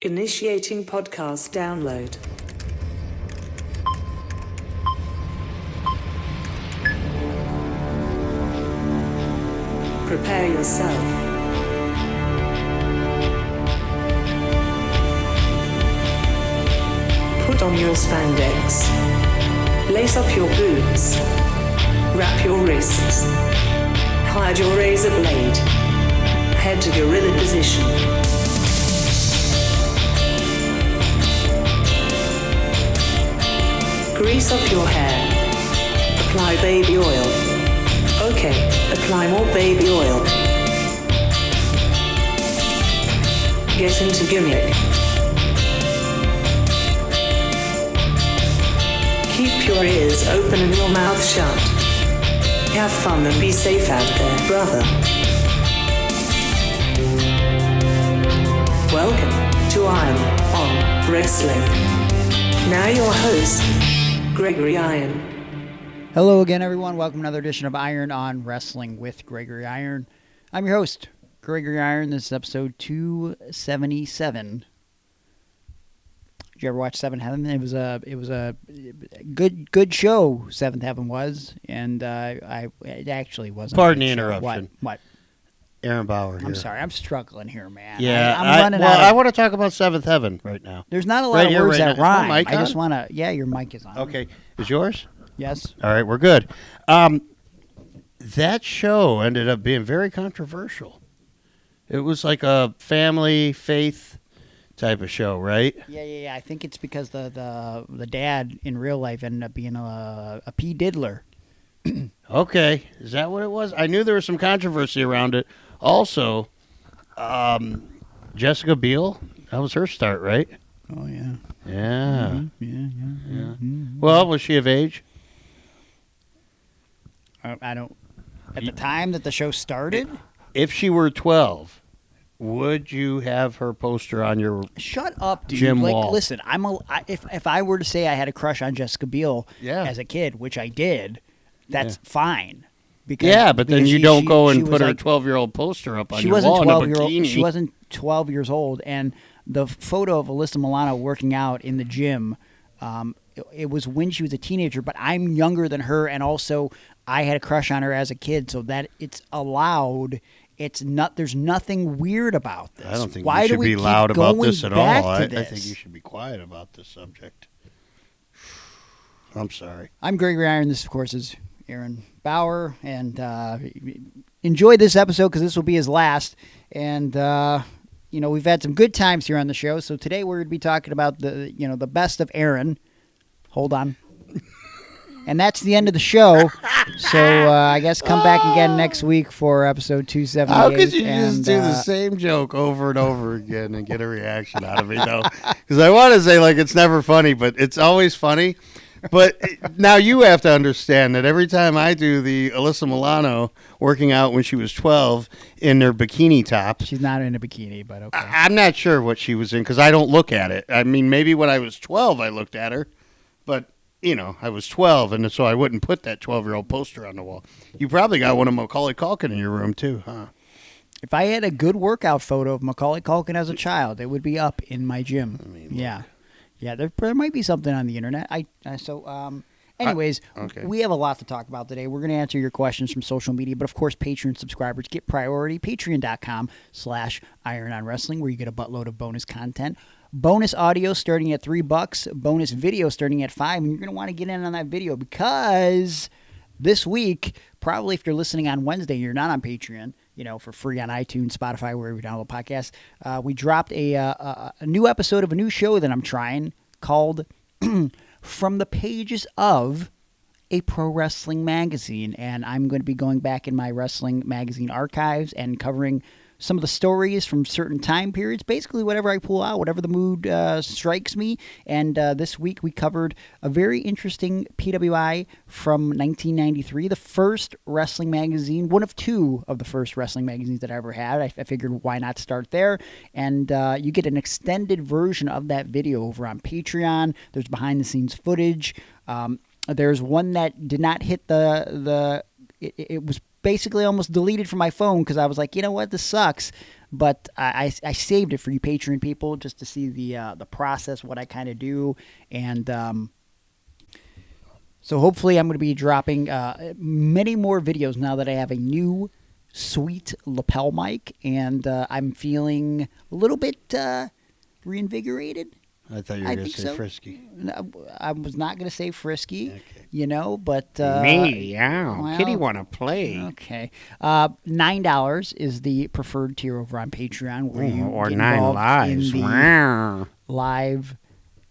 Initiating podcast download. Prepare yourself. Put on your spandex. Lace up your boots. Wrap your wrists. Hide your razor blade. Head to gorilla position. Grease up your hair. Apply baby oil. Okay, apply more baby oil. Get into gimmick. Keep your ears open and your mouth shut. Have fun and be safe out there, brother. Welcome to Iron on Wrestling. Now your host, Gregory Iron. Hello again, everyone. Welcome to another edition of Iron on Wrestling with Gregory Iron. I'm your host, Gregory Iron. This is episode 277. Did you ever watch Seventh Heaven? It was a good show. Seventh Heaven was, and it actually wasn't. Pardon the interruption. What? Aaron Bauer here. I'm sorry. I'm struggling here, man. Yeah, I'm running out. I want to talk about Seventh Heaven right now. There's not a lot of words that rhyme. Mic I on? just want to. Yeah, your mic is on. Okay, is yours? Yes. All right, we're good. That show ended up being very controversial. It was like a family faith type of show, right? Yeah. I think it's because the dad in real life ended up being a P. Diddler. Okay, is that what it was? I knew there was some controversy around it. Also, Jessica Biel, that was her start, right? Oh, yeah. Yeah. Mm-hmm. Yeah. Mm-hmm. Well, was she of age? I don't. At the time that the show started? If she were 12, would you have her poster on your Shut up, dude. gym wall? Listen, if I were to say I had a crush on Jessica Biel as a kid, which I did, that's fine. Because, but then you don't go and put her like, 12-year-old poster up on your wall in a bikini. She wasn't 12 years old, and the photo of Alyssa Milano working out in the gym, it was when she was a teenager, but I'm younger than her, and also I had a crush on her as a kid, so that it's allowed. There's nothing weird about this. I don't think Why you should be loud about this at all. I think you should be quiet about this subject. I'm sorry. I'm Gregory Iron. This, of course, is Aaron Bauer, and enjoy this episode because this will be his last. And we've had some good times here on the show. So today we're going to be talking about the best of Aaron. Hold on. And that's the end of the show. So I guess come back again next week for episode 278. How could you just do the same joke over and over again and get a reaction out of me, though? Because I want to say, it's never funny, but it's always funny. But now you have to understand that every time I do the Alyssa Milano working out when she was 12 in her bikini top. She's not in a bikini, but okay. I'm not sure what she was in because I don't look at it. I mean, maybe when I was 12 I looked at her, but, I was 12, and so I wouldn't put that 12-year-old poster on the wall. You probably got one of Macaulay Culkin in your room, too, huh? If I had a good workout photo of Macaulay Culkin as a child, it would be up in my gym. I mean, yeah. Yeah, there might be something on the internet. Anyways, okay. We have a lot to talk about today. We're going to answer your questions from social media, but of course, Patreon subscribers get priority. Patreon.com/Iron on Wrestling, where you get a buttload of bonus content. Bonus audio starting at $3, bonus video starting at $5, and you're going to want to get in on that video because this week, probably if you're listening on Wednesday, you're not on Patreon, for free on iTunes, Spotify, wherever you download podcasts. We dropped a new episode of a new show that I'm trying called From the Pages of a Pro Wrestling Magazine. And I'm going to be going back in my wrestling magazine archives and covering some of the stories from certain time periods, basically whatever I pull out, whatever the mood strikes me. And this week we covered a very interesting PWI from 1993, the first wrestling magazine, one of two of the first wrestling magazines that I ever had. I figured why not start there? And you get an extended version of that video over on Patreon. There's behind-the-scenes footage. There's one that did not hit it was basically almost deleted from my phone because I was like, you know what, this sucks. but I saved it for you Patreon people just to see the process, what I kind of do, and so hopefully I'm going to be dropping many more videos now that I have a new sweet lapel mic, and I'm feeling a little bit reinvigorated. I thought you were going to say frisky. No, I was not going to say frisky, Okay. But... Well, Kitty want to play. Okay. $9 is the preferred tier over on Patreon, where you or get 9 involved lives. in the Wow. live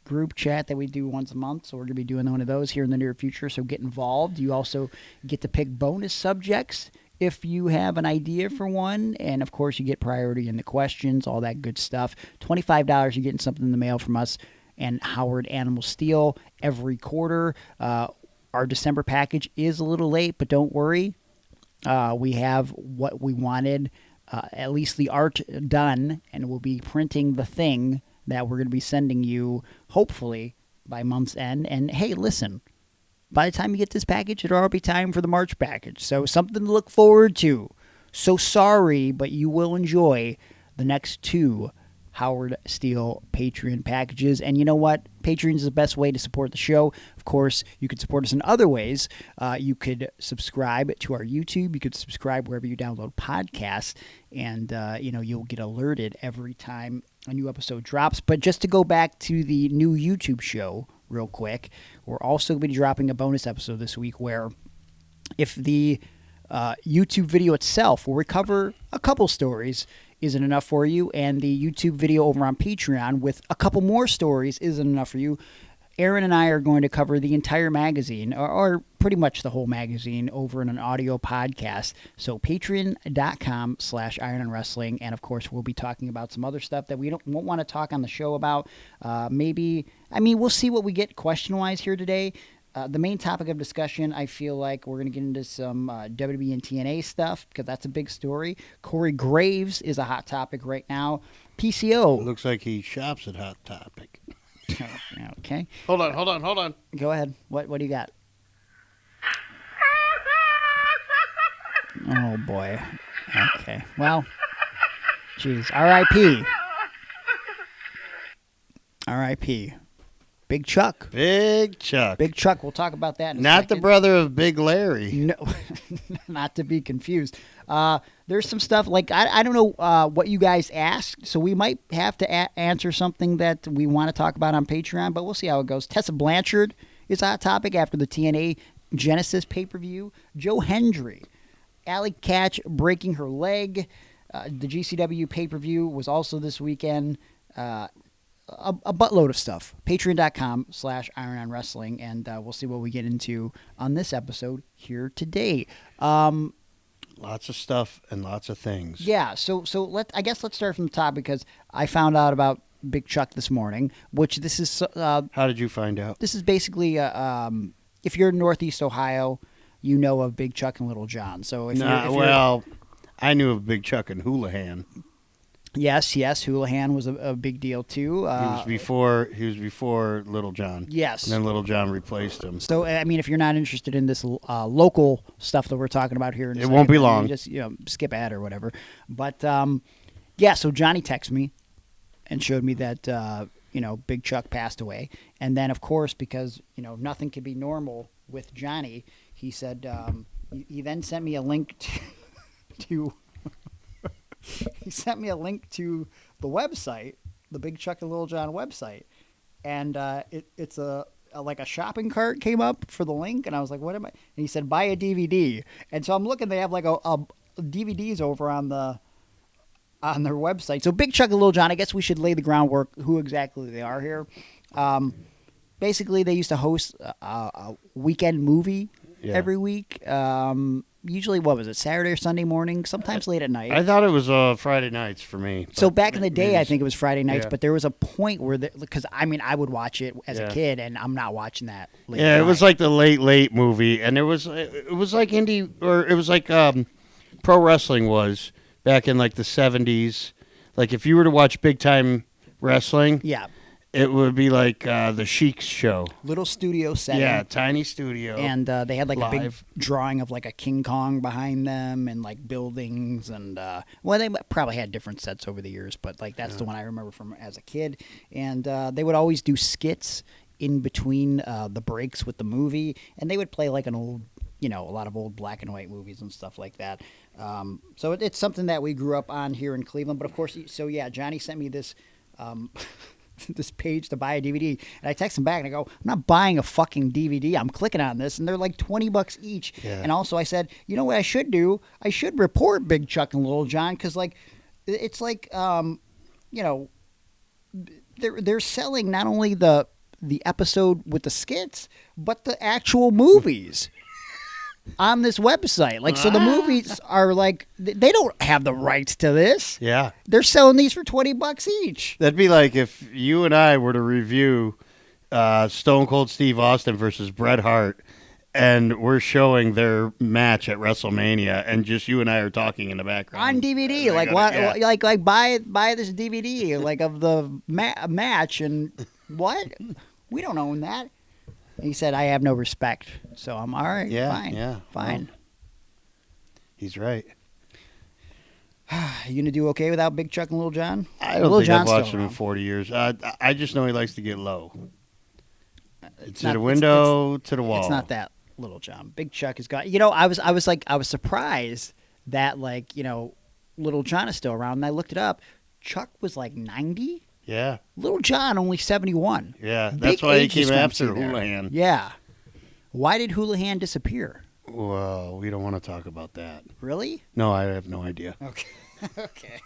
group chat that we do once a month. So we're going to be doing one of those here in the near future, so get involved. You also get to pick bonus subjects if you have an idea for one, and of course you get priority in the questions, all that good stuff. $25, you're getting something in the mail from us and Howard Animal Steel every quarter. Our December package is a little late, but don't worry. We have what we wanted, at least the art done, and we'll be printing the thing that we're going to be sending you, hopefully, by month's end. And hey, listen, by the time you get this package, it'll already be time for the March package. So something to look forward to. So sorry, but you will enjoy the next 2 Howard Steel Patreon packages. And you know what? Patreon is the best way to support the show. Of course, you could support us in other ways. You could subscribe to our YouTube. You could subscribe wherever you download podcasts. And, you'll get alerted every time a new episode drops. But just to go back to the new YouTube show real quick, we're also going to be dropping a bonus episode this week where if the YouTube video itself, where we cover a couple stories, isn't enough for you, and the YouTube video over on Patreon with a couple more stories isn't enough for you, Aaron and I are going to cover the entire magazine, or pretty much the whole magazine, over in an audio podcast. So patreon.com/Iron on Wrestling, and of course we'll be talking about some other stuff that we won't want to talk on the show about. We'll see what we get question-wise here today. The main topic of discussion, I feel like we're going to get into some WWE and TNA stuff, because that's a big story. Corey Graves is a hot topic right now. PCO. Looks like he shops at Hot Topic. Okay. Hold on. Go ahead. What do you got? Oh, boy. Okay. Well, jeez. R.I.P. R.I.P. Big Chuck. Big Chuck. Big Chuck. We'll talk about that in a Not second. the brother of Big Larry. No, not to be confused. There's some stuff, like, I don't know what you guys asked, so we might have to answer something that we want to talk about on Patreon, but we'll see how it goes. Tessa Blanchard is a hot topic after the TNA Genesis pay-per-view. Joe Hendry. Allie Katch breaking her leg. The GCW pay-per-view was also this weekend. A buttload of stuff. Patreon.com/Iron on Wrestling, and we'll see what we get into on this episode here today. Lots of stuff and lots of things. Yeah, so let's start from the top, because I found out about Big Chuck this morning, which this is... How did you find out? This is basically, if you're in Northeast Ohio, you know of Big Chuck and Little John. So if I knew of Big Chuck and Houlihan. Yes, Houlihan was a big deal too. He was before Little John. Yes. And then Little John repled him. So, if you're not interested in this local stuff that we're talking about here, it won't be long. Just skip ad or whatever. But so Johnny texted me and showed me that Big Chuck passed away, and then of course, because nothing could be normal with Johnny, he said he then sent me a link to he sent me a link to the website, the Big Chuck and Little John website, and it's a shopping cart came up for the link, and I was like, what am I? And he said, buy a DVD. And so I'm looking, they have like a DVDs over on their website. So Big Chuck and Little John, I guess we should lay the groundwork who exactly they are here. Basically, they used to host a weekend movie every week. Usually, what was it, Saturday or Sunday morning, sometimes late at night. I thought it was Friday nights for me. So back in the day, I think it was Friday nights, but there was a point where, because I would watch it as a kid, and I'm not watching that late at night. It was like the late movie, and it was like indie, or it was like pro wrestling was back in like the 70s. Like if you were to watch big time wrestling, It would be like the Sheik's show. Little studio setting. Yeah, tiny studio. And they had like a big Live. drawing of like a King Kong behind them and like buildings and well, they probably had different sets over the years, but like that's the one I remember from as a kid. And they would always do skits in between the breaks with the movie, and they would play like an old, a lot of old black and white movies and stuff like that. So it's something that we grew up on here in Cleveland. But of course, so yeah, Johnny sent me this. This page to buy a DVD, and I text him back and I go, I'm not buying a fucking DVD. I'm clicking on this, and they're like $20 each. Yeah. And also I said, you know what I should do? I should report Big Chuck and Little John, because like it's like they're selling not only the episode with the skits, but the actual movies on this website. Like, so the movies are like, they don't have the rights to this. Yeah. They're selling these for $20 each. That'd be like if you and I were to review Stone Cold Steve Austin versus Bret Hart, and we're showing their match at WrestleMania, and just you and I are talking in the background On DVD, like what? Yeah. Like buy this DVD, like of the match, and what? We don't own that. And he said, I have no respect. So I'm all right. Yeah, Fine. yeah. Fine. Well, he's right. You gonna do okay without Big Chuck and Little John? I don't Little think John's I've watched still him in around. 40 years. I just know he likes to get low. To not- the window, to the wall. It's not that Little I Big Chuck has got. I was surprised that Little John is still around. And I looked it up. Chuck was like 90. Yeah, Little John only 71. yeah. Big That's why he age came discrepancy after there. Houlihan. Yeah. Why did Houlihan disappear? Well, we don't want to talk about that. Really? No, I have no idea. Okay. Okay.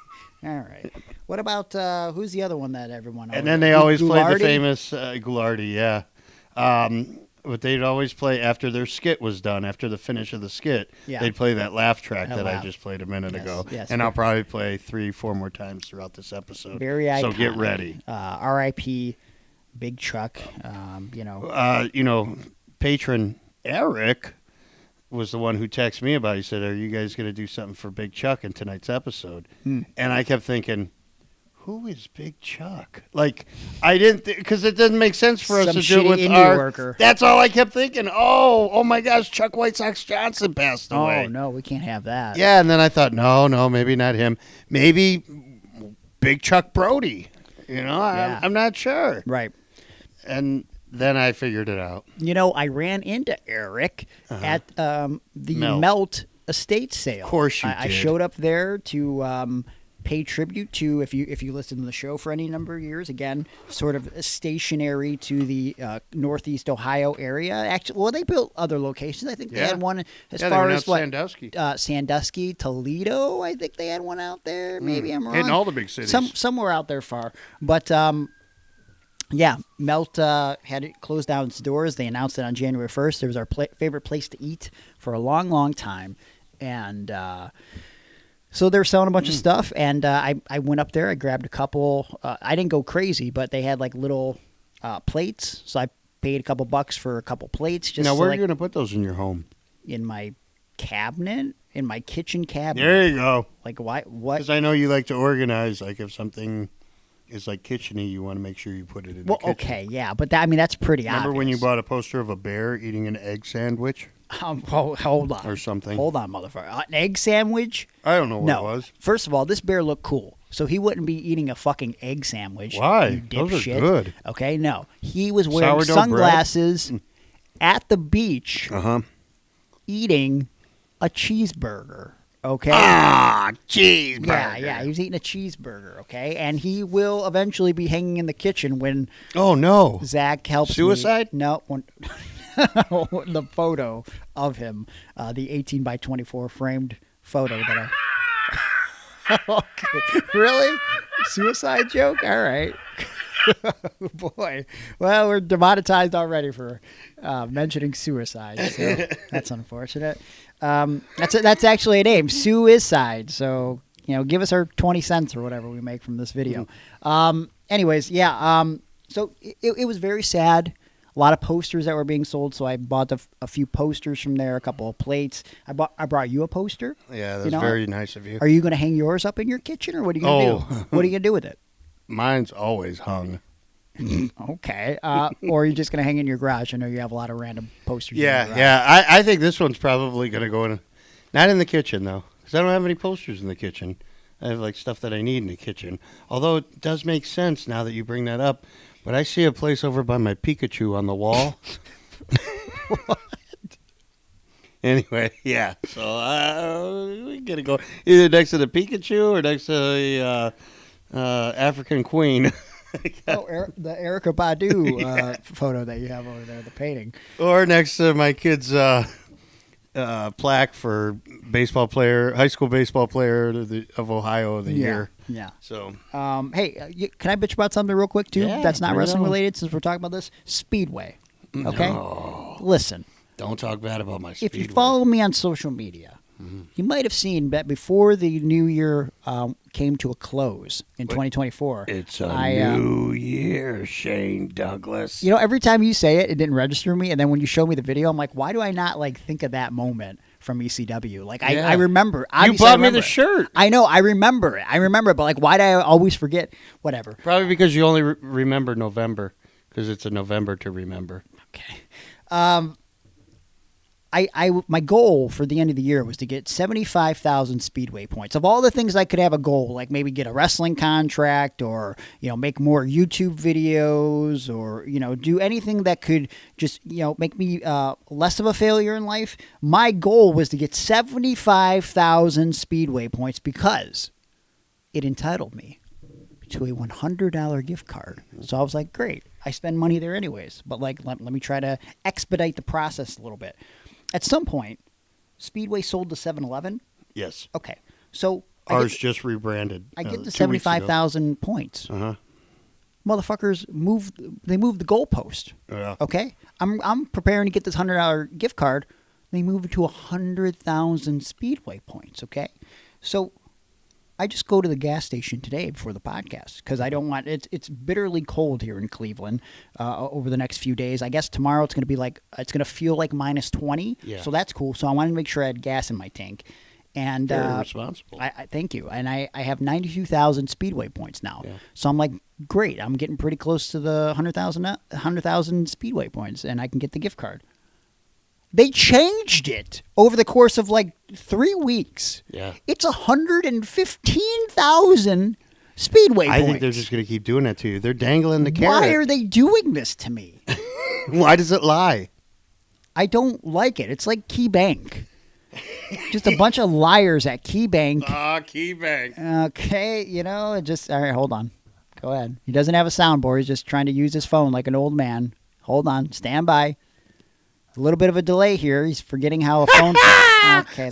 All right. What about who's the other one that everyone? And then they always play the Goulardi? famous Goulardi, yeah. But they'd always play after their skit was done, after the finish of the skit. Yeah. They'd play that laugh track That that I laugh. just played a minute Yes, ago. yes. And I'll probably play 3-4 more times throughout this episode. Very iconic. So get ready. R.I.P. Big Chuck. Patron Eric was the one who texted me about it. He said, are you guys going to do something for Big Chuck in tonight's episode? And I kept thinking, who is Big Chuck? Like, I didn't, because it doesn't make sense for us Some to do it with shitty indie our worker. That's all I kept thinking. Oh my gosh, Chuck White Sox Johnson passed away. Oh no, we can't have that. Yeah, and then I thought, no, maybe not him. Maybe Big Chuck Brodie. Yeah. I'm not sure. Right. And then I figured it out. I ran into Eric at the Melt. Melt estate sale. Of course you I did. showed up there to pay tribute to, if you listened to the show for any number of years, again, sort of stationary to the Northeast Ohio area. Actually, well, they built other locations. I think they Yeah. had one as Yeah, they far went as out Sandusky. Sandusky, Toledo. I think they had one out there. Maybe I'm wrong. Hitting all the big cities. Somewhere out there far. But yeah, Melt had it closed down its doors. They announced it on January 1st. It was our favorite place to eat for a long, long time. And so they were selling a bunch of stuff. And I went up there. I grabbed a couple. I didn't go crazy, but they had like little plates. So I paid a couple bucks for a couple plates. Just Now, so, where are like, you going to put those in your home? in my cabinet, in my kitchen cabinet. There you go. Like, why? What? Because I know you like to organize. Like if something is like kitcheny, you want to make sure you put it in Well, the kitchen. okay, yeah, but that's pretty Remember obvious. when you bought a poster of a bear eating an egg sandwich Hold on. or something? Hold on, motherfucker. An egg sandwich? I don't know what No. it was. First of all, this bear looked cool, so he wouldn't be eating a fucking egg sandwich. Why? You Those are dipshit. good. Okay, no. He was wearing Sourdough sunglasses at the beach Uh-huh. eating a cheeseburger. Okay? Ah, cheeseburger. Yeah, he was eating a cheeseburger, okay? And he will eventually be hanging in the kitchen when Oh, no. Zach helps Suicide? me. No, the photo of him, the 18 by 24 framed photo that I. Okay. Really? Suicide joke? All right. Boy, well, we're demonetized already for mentioning suicide, so that's unfortunate. That's actually a name, Suicide. So give us our 20 cents or whatever we make from this video. Anyways, yeah. So it was very sad. A lot of posters that were being sold, so I bought a few posters from there, a couple of plates. I brought you a poster. Yeah, that's very nice of you. Are you going to hang yours up in your kitchen, or what are you going to do? What are you going to do with it? Mine's always hung. Okay. Or you're just going to hang in your garage. I know you have a lot of random posters. Yeah. I think this one's probably going to go in. Not in the kitchen, though, because I don't have any posters in the kitchen. I have, like, stuff that I need in the kitchen. Although it does make sense now that you bring that up. But I see a place over by my Pikachu on the wall. What? Anyway, yeah. So we got to go either next to the Pikachu or next to the African Queen. The Erykah Badu photo that you have over there, the painting. Or next to my kid's plaque for high school baseball player of Ohio of the year. Yeah. So, hey, can I bitch about something real quick too? Yeah, that's not bring it wrestling on. related. Since we're talking about this, Speedway. Okay. No. Listen. Don't talk bad about my Speedway. If you follow me on social media, you might have seen that before the new year came to a close in 2024. It's a new year, Shane Douglas. You know, every time you say it, it didn't register me, and then when you show me the video, I'm like, why do I not think of that moment from ECW? Like, I remember. You bought me the shirt. I know, I remember it, but why do I always forget? Whatever. Probably because you only remember November, because it's a November to remember. Okay. My goal for the end of the year was to get 75,000 Speedway points. Of all the things I could have a goal, like maybe get a wrestling contract or, make more YouTube videos or, do anything that could just, make me less of a failure in life. My goal was to get 75,000 Speedway points because it entitled me to a $100 gift card. So I was like, great. I spend money there anyways. But let me try to expedite the process a little bit. At some point, Speedway sold to 7-Eleven. Yes. Okay. So ours just rebranded. I get the 75,000 points. Uh-huh. Motherfuckers moved the goalpost. Yeah. Okay? I'm preparing to get this $100 gift card. They move it to 100,000 Speedway points, okay? So I just go to the gas station today before the podcast because I don't want it's bitterly cold here in Cleveland over the next few days. I guess tomorrow it's going to be it's going to feel like minus 20. Yeah. So that's cool. So I wanted to make sure I had gas in my tank. And very responsible. I thank you. And I have 92,000 Speedway points now. Yeah. So I'm like, great. I'm getting pretty close to the 100,000 Speedway points, and I can get the gift card. They changed it over the course of 3 weeks. Yeah. It's 115,000 Speedway points. I think they're just going to keep doing that to you. They're dangling the carrot. Why are they doing this to me? Why does it lie? I don't like it. It's like Key Bank. Just a bunch of liars at Key Bank. Key Bank. Okay, all right, hold on. Go ahead. He doesn't have a soundboard. He's just trying to use his phone like an old man. Hold on. Stand by. A little bit of a delay here. He's forgetting how a phone. Okay.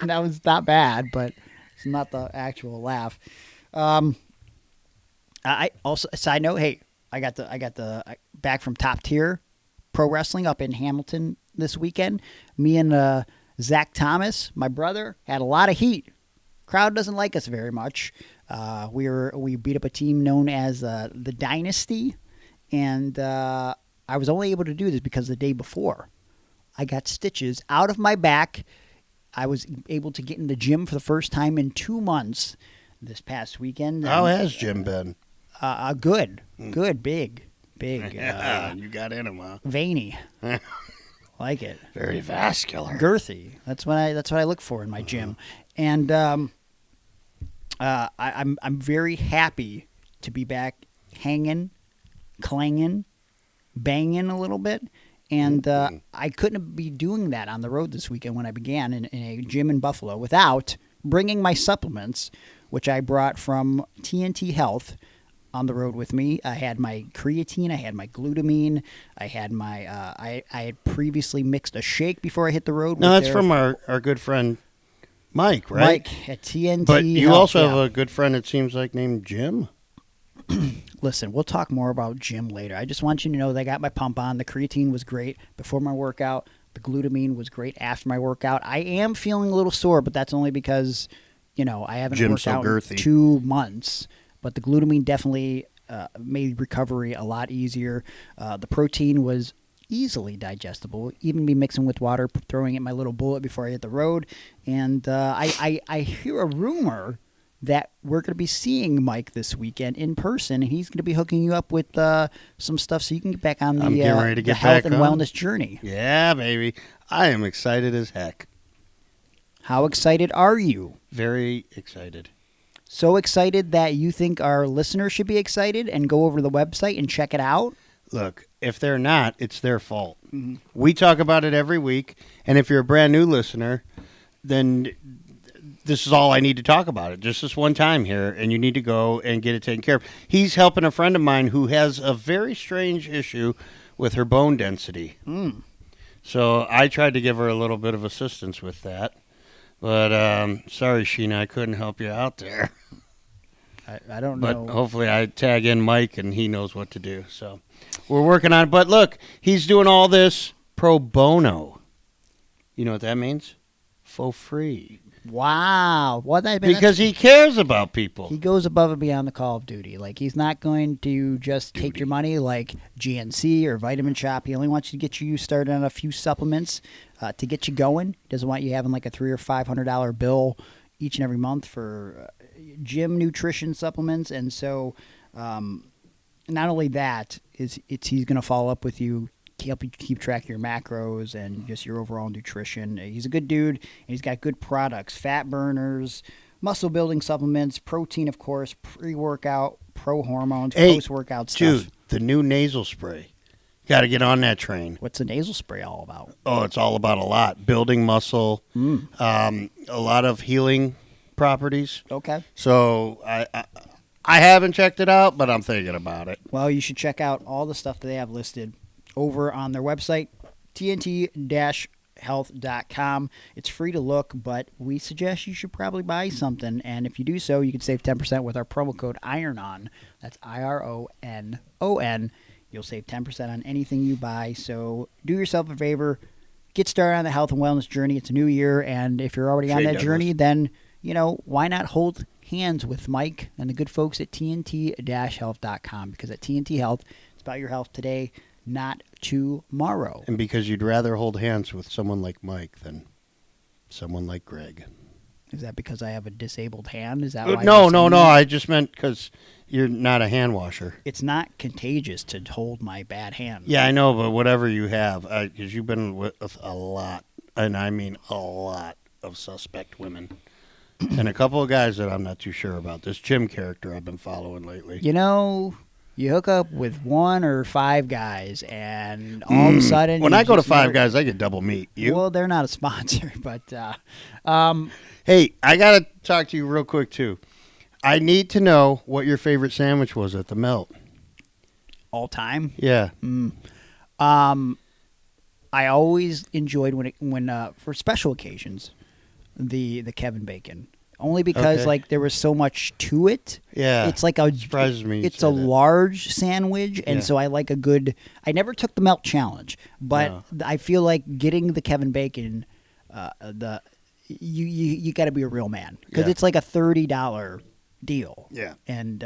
That was not bad, but it's not the actual laugh. I also side note. Hey, I got the back from Top Tier Pro Wrestling up in Hamilton this weekend. Me and Zach Thomas, my brother, had a lot of heat. Crowd doesn't like us very much. We beat up a team known as the Dynasty, and I was only able to do this because the day before I got stitches out of my back. I was able to get in the gym for the first time in 2 months this past weekend. How has Jim been? Good, big. Yeah, you got in him, huh? Veiny. Like it. Very vascular. Girthy. That's what I look for in my gym. And I'm very happy to be back hanging, clanging, banging a little bit. And I couldn't be doing that on the road this weekend when I began in a gym in Buffalo without bringing my supplements, which I brought from TNT Health on the road with me. I had my creatine, I had my glutamine, I had my I had previously mixed a shake before I hit the road. No, that's from our good friend Mike, right? Mike at TNT But you Health, also yeah. have a good friend, it seems like, named Jim. Listen, we'll talk more about Jim later. I just want you to know that I got my pump on. The creatine was great before my workout. The glutamine was great after my workout. I am feeling a little sore, but that's only because, I haven't Jim's worked so out girthy. in 2 months. But the glutamine definitely made recovery a lot easier. The protein was easily digestible, even me mixing with water, throwing it in my little bullet before I hit the road. And I hear a rumor that we're going to be seeing Mike this weekend in person, and he's going to be hooking you up with some stuff so you can get back on I'm getting ready to the get health back and on. wellness journey. Yeah, baby. I am excited as heck. How excited are you? Very excited. So excited that you think our listeners should be excited and go over to the website and check it out? Look, if they're not, it's their fault. Mm-hmm. We talk about it every week, and if you're a brand new listener, then this is all I need to talk about it. Just this one time here, and you need to go and get it taken care of. He's helping a friend of mine who has a very strange issue with her bone density. So I tried to give her a little bit of assistance with that. But sorry, Sheena, I couldn't help you out there. I don't know. But hopefully I tag in Mike, and he knows what to do. So we're working on it. But look, he's doing all this pro bono. You know what that means? For free. Wow. Because he cares about people. He goes above and beyond the call of duty. Like, he's not going to just take your money like GNC or Vitamin Shop. He only wants you to get you started on a few supplements to get you going. He doesn't want you having like a $300 or $500 bill each and every month for gym nutrition supplements. And so not only that, he's going to follow up with you, help you keep track of your macros and just your overall nutrition. He's a good dude, and he's got good products, fat burners, muscle building supplements, protein, of course, pre-workout, pro-hormones, post-workout stuff. Dude, the new nasal spray. Got to get on that train. What's the nasal spray all about? Oh, it's all about a lot. Building muscle, a lot of healing properties. Okay. So I haven't checked it out, but I'm thinking about it. Well, you should check out all the stuff that they have listed over on their website, tnt-health.com. It's free to look, but we suggest you should probably buy something. And if you do so, you can save 10% with our promo code IRONON. That's IRONON. You'll save 10% on anything you buy. So do yourself a favor. Get started on the health and wellness journey. It's a new year, and if you're already on that journey, then, why not hold hands with Mike and the good folks at tnt-health.com? Because at TNT Health, it's about your health today, not tomorrow. And because you'd rather hold hands with someone like Mike than someone like Greg. Is that because I have a disabled hand? Is that why? No. I just meant because you're not a hand washer. It's not contagious to hold my bad hand. Yeah, I know, but whatever you have, because you've been with a lot, and I mean a lot of suspect women. And a couple of guys that I'm not too sure about. This Jim character I've been following lately. You hook up with 1 or 5 guys, and all of a sudden... When I go to 5 guys, I get double meat. You? Well, they're not a sponsor, but... Hey, I got to talk to you real quick, too. I need to know what your favorite sandwich was at the Melt. All time? Yeah. I always enjoyed when for special occasions, the Kevin Bacon. Only because there was so much to it. Yeah. It's like surprises me. It's a large sandwich, and so I like a good. I never took the Melt Challenge, but I feel like getting the Kevin Bacon, you got to be a real man because it's like a $30 deal. Yeah. And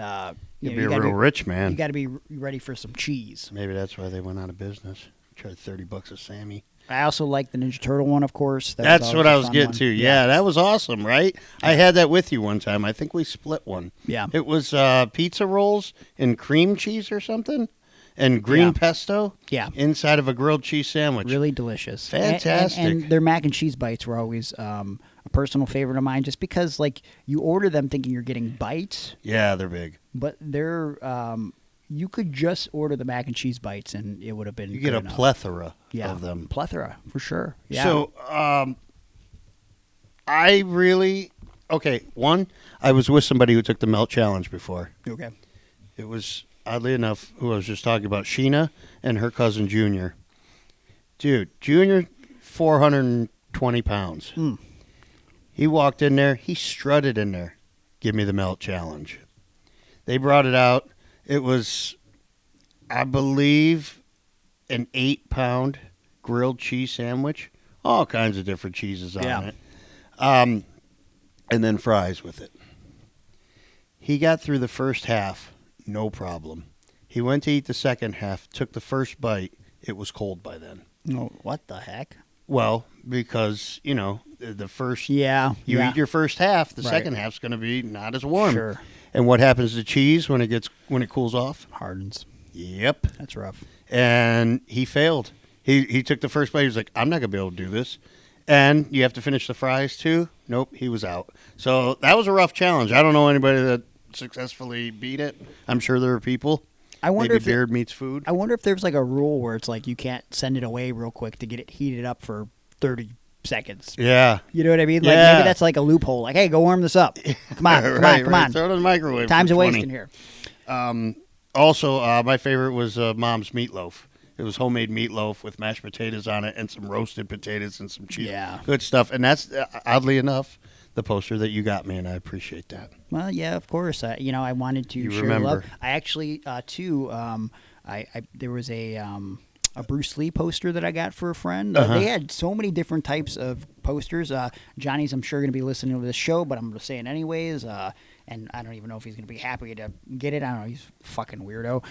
You'd be a real rich man. You got to be ready for some cheese. Maybe that's why they went out of business. Tried $30 a Sammy. I also like the Ninja Turtle one, of course. That's what I was getting to. Yeah, that was awesome, right? I had that with you one time. I think we split one. Yeah. It was pizza rolls and cream cheese or something and green pesto inside of a grilled cheese sandwich. Really delicious. Fantastic. And their mac and cheese bites were always a personal favorite of mine just because, you order them thinking you're getting bites. Yeah, they're big. But they're... you could just order the mac and cheese bites, and it would have been. You get a plethora of them. Plethora for sure. Yeah. So, I really one. I was with somebody who took the Melt Challenge before. Okay. It was oddly enough who I was just talking about, Sheena and her cousin Junior. Dude, Junior, 420 pounds. He walked in there. He strutted in there. Give me the Melt Challenge. They brought it out. It was, I believe, an 8-pound grilled cheese sandwich. All kinds of different cheeses on it. And then fries with it. He got through the first half, no problem. He went to eat the second half, took the first bite. It was cold by then. Oh, what the heck? Well, because, the first you Yeah. eat your first half, the Right. second half's going to be not as warm. Sure. And what happens to cheese when it cools off? Hardens. Yep. That's rough. And he failed. He took the first bite. He was like, I'm not going to be able to do this. And you have to finish the fries too? Nope, he was out. So that was a rough challenge. I don't know anybody that successfully beat it. I'm sure there are people. I wonder Maybe if Beard meets food. I wonder if there's like a rule where it's like you can't send it away real quick to get it heated up for 30 seconds. Yeah. You know what I mean? Like Yeah. maybe that's like a loophole. Like, hey, go warm this up. Come on, come Right, on, come right. on. Throw it in the microwave. Time's for a 20. wasting here. Also, my favorite was Mom's meatloaf. It was homemade meatloaf with mashed potatoes on it and some roasted potatoes and some cheese. Yeah. Good stuff. And that's, oddly enough, the poster that you got me, and I appreciate that. Well, yeah, of course. I wanted to You share remember. love. I actually, too, there was a Bruce Lee poster that I got for a friend. They had so many different types of posters. Johnny's, I'm sure, going to be listening to this show, but I'm going to say it anyways. And I don't even know if he's going to be happy to get it. I don't know. He's a fucking weirdo.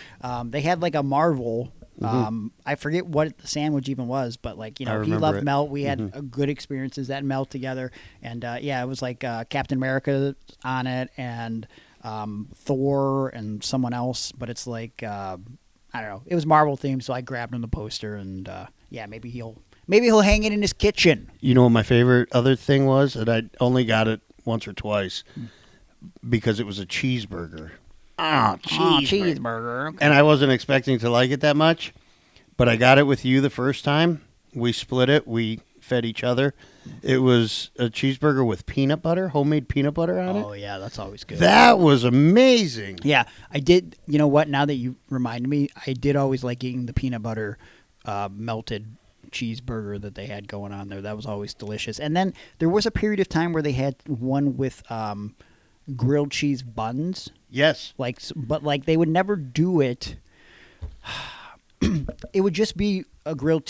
They had like a Marvel. I forget what the sandwich even was, but like, he remember loved it. melt. We had good experiences that melt together. And it was like Captain America on it and Thor and someone else. But it's like, I don't know. It was Marvel themed, so I grabbed him the poster and maybe he'll hang it in his kitchen. You know what my favorite other thing was? That I only got it once or twice because it was a cheeseburger. Cheeseburger. Okay. And I wasn't expecting to like it that much, but I got it with you the first time. We split it. We fed each other. It was a cheeseburger with peanut butter, homemade peanut butter on it. Oh, yeah, that's always good. That was amazing. Yeah, I did. You know what? Now that you reminded me, I did always like eating the peanut butter melted cheeseburger that they had going on there. That was always delicious. And then there was a period of time where they had one with grilled cheese buns. Yes. But they would never do it. It would just be a grilled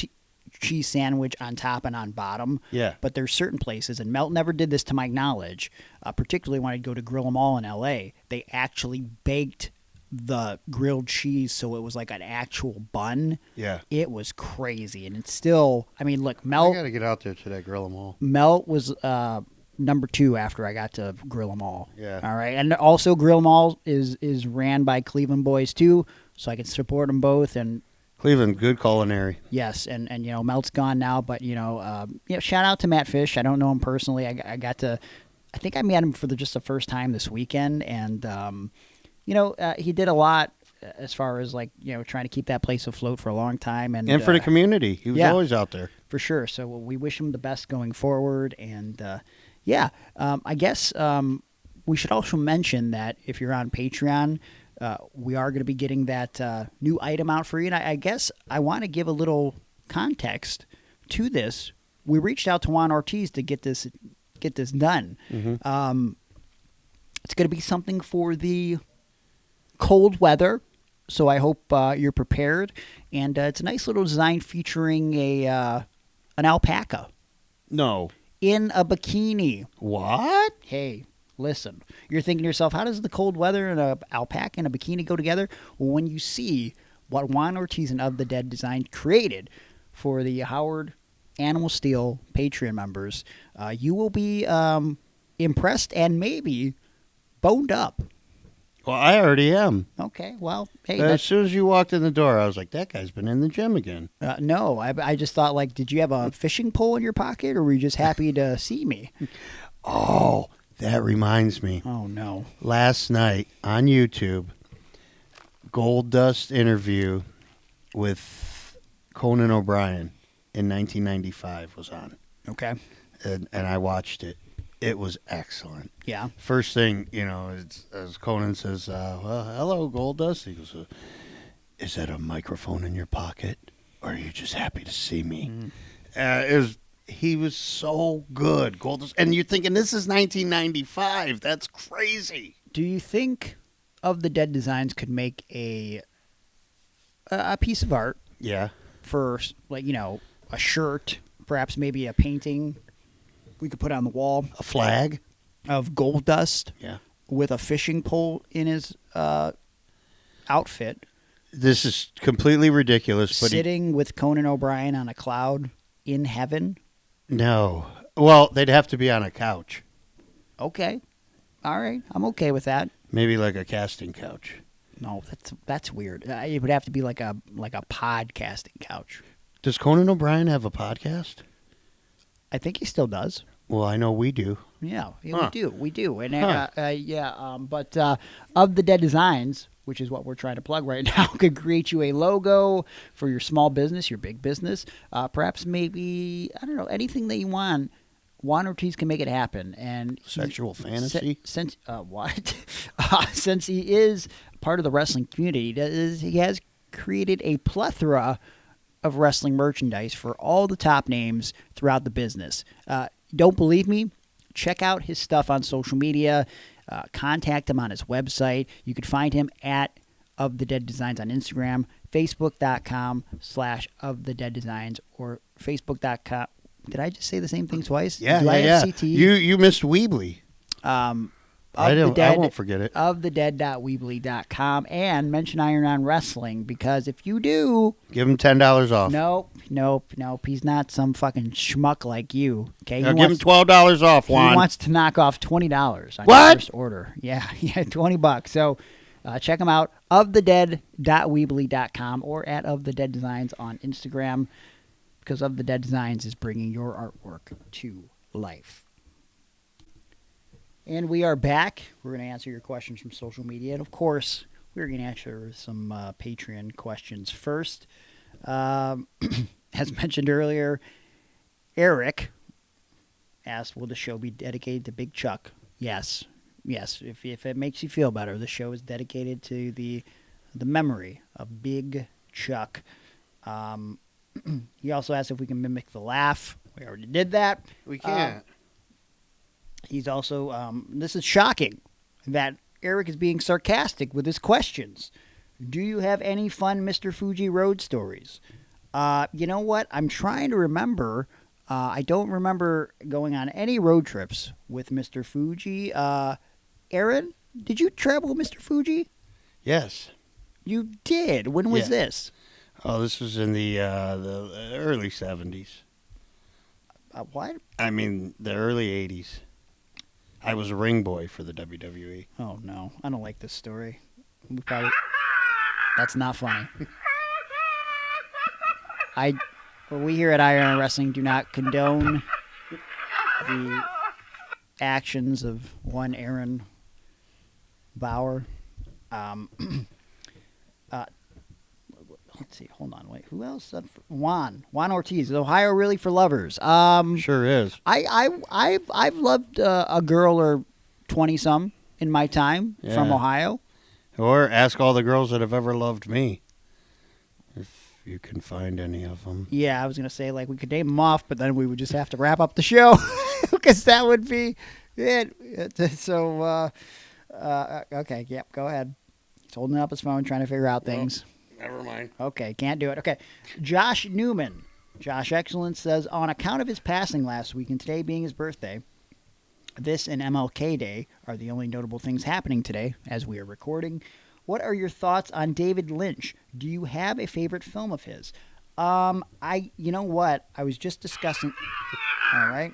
cheese sandwich on top and on bottom. Yeah. But there's certain places, and Melt never did this to my knowledge, particularly when I'd go to Grill 'Em All in L.A., they actually baked the grilled cheese so it was like an actual bun. Yeah. It was crazy. And it's still, I mean, look, I Melt got to get out there today, grill them all. Melt was number 2 after I got to Grill 'Em All. Yeah. All right. And also Grill 'Em All is ran by Cleveland boys too, so I can support them both. And Cleveland, good culinary. yes, and Melt's gone now, but shout out to Matt Fish. I don't know him personally. I got to, I think I met him for just the first time this weekend, and he did a lot as far as trying to keep that place afloat for a long time, and For the community. He was yeah. always out there. for sure. So we wish him the best going forward, and I guess we should also mention that if you're on Patreon, we are going to be getting that new item out for you. And I guess I want to give a little context to this. We reached out to Juan Ortiz to get this done. Mm-hmm. It's going to be something for the cold weather, so I hope you're prepared. And it's a nice little design featuring an alpaca No. in a bikini. What? Hey, listen. You're thinking to yourself, how does the cold weather and an alpaca and a bikini go together? Well, when you see what Juan Ortiz and Of the Dead Design created for the Howard Animal Steel Patreon members, you will be impressed and maybe boned up. Well, I already am. Okay, well, hey. As soon as you walked in the door, I was like, that guy's been in the gym again. No, I just thought, did you have a fishing pole in your pocket, or were you just happy to see me? Oh, that reminds me. Oh, no. Last night on YouTube, Gold Dust interview with Conan O'Brien in 1995 was on. Okay. And I watched it. It was excellent. Yeah. First thing, it's, as Conan says, well, hello, Gold Dust. He goes, is that a microphone in your pocket, or are you just happy to see me? He was so good, Gold Dust. And you're thinking, this is 1995. That's crazy. Do you think Of the Dead Designs could make a piece of art? Yeah. For, a shirt, perhaps maybe a painting we could put on the wall A flag? of Gold Dust Yeah. with a fishing pole in his outfit, This is completely ridiculous, but sitting with Conan O'Brien on a cloud in heaven? No. Well, they'd have to be on a couch. Okay. All right. I'm okay with that. Maybe like a casting couch. No, that's weird. It would have to be like a podcasting couch. Does Conan O'Brien have a podcast? I think he still does. Well, I know we do. Yeah, Huh. we do. And but Of the Dead Designs, which is what we're trying to plug right now, could create you a logo for your small business, your big business, perhaps maybe, I don't know, anything that you want. Juan Ortiz can make it happen. And Sexual fantasy? Since what? Since he is part of the wrestling community, he has created a plethora of wrestling merchandise for all the top names throughout the business. Don't believe me? Check out his stuff on social media. Contact him on his website. You can find him at Of the Dead Designs on Instagram, facebook.com/ofthedeaddesigns, or facebook.com. Did I just say the same thing twice? Yeah, Do I have yeah. CTE? You missed Weebly. I won't forget it. Ofthedead.weebly.com, and mention Iron on Wrestling, because if you do, Give him $10 off. Nope. He's not some fucking schmuck like you. Okay, Now give him $12 off, Juan. He wants to knock off $20 on What? your first order. Yeah, $20. So check him out, ofthedead.weebly.com, or at Of the Dead Designs on Instagram, because Of the Dead Designs is bringing your artwork to life. And we are back. We're going to answer your questions from social media. And, of course, we're going to answer some Patreon questions first. As mentioned earlier, Eric asked, will the show be dedicated to Big Chuck? Yes. If it makes you feel better, the show is dedicated to the memory of Big Chuck. He also asked if we can mimic the laugh. We already did that. We can't. He's also, this is shocking, that Eric is being sarcastic with his questions. Do you have any fun Mr. Fuji road stories? You know what? I'm trying to remember. I don't remember going on any road trips with Mr. Fuji. Aaron, did you travel with Mr. Fuji? Yes. You did? When was Yeah. this? Oh, this was in the early 70s. What? I mean, the early 80s. I was a ring boy for the WWE. Oh, no. I don't like this story. That's not funny. We here at Iron Wrestling do not condone the actions of one Aaron Bauer. Let's see. Hold on. Wait. Who else? Juan Ortiz. Is Ohio really for lovers? Sure is. I've loved a girl or 20-some in my time from Yeah. Ohio. Or ask all the girls that have ever loved me, if you can find any of them. Yeah, I was gonna say, like, we could name them off, but then we would just have to wrap up the show because that would be it. So, okay, yep, go ahead. He's holding up his phone, trying to figure out things. Never mind. Okay, can't do it. Okay, Josh Newman. Josh Excellence says, on account of his passing last week and today being his birthday, this and MLK Day are the only notable things happening today as we are recording. What are your thoughts on David Lynch? Do you have a favorite film of his? You know what? I was just discussing. All right.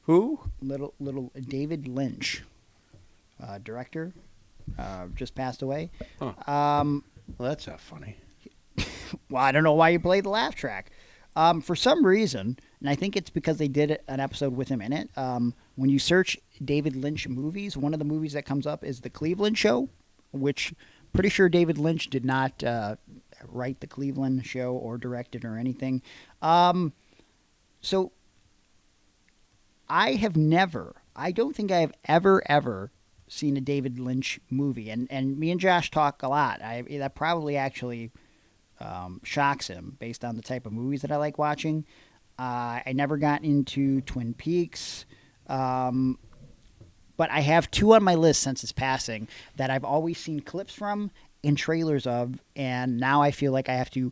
Who? Little David Lynch, director, just passed away. Huh. Well, that's not funny. Well, I don't know why you played the laugh track. For some reason, and I think it's because they did an episode with him in it, when you search David Lynch movies, one of the movies that comes up is The Cleveland Show, which pretty sure David Lynch did not write The Cleveland Show or direct it or anything. So I don't think I have ever seen a David Lynch movie. And me and Josh talk a lot. That probably actually shocks him based on the type of movies that I like watching. I never got into Twin Peaks. But I have two on my list since his passing that I've always seen clips from and trailers of, and now I feel like I have to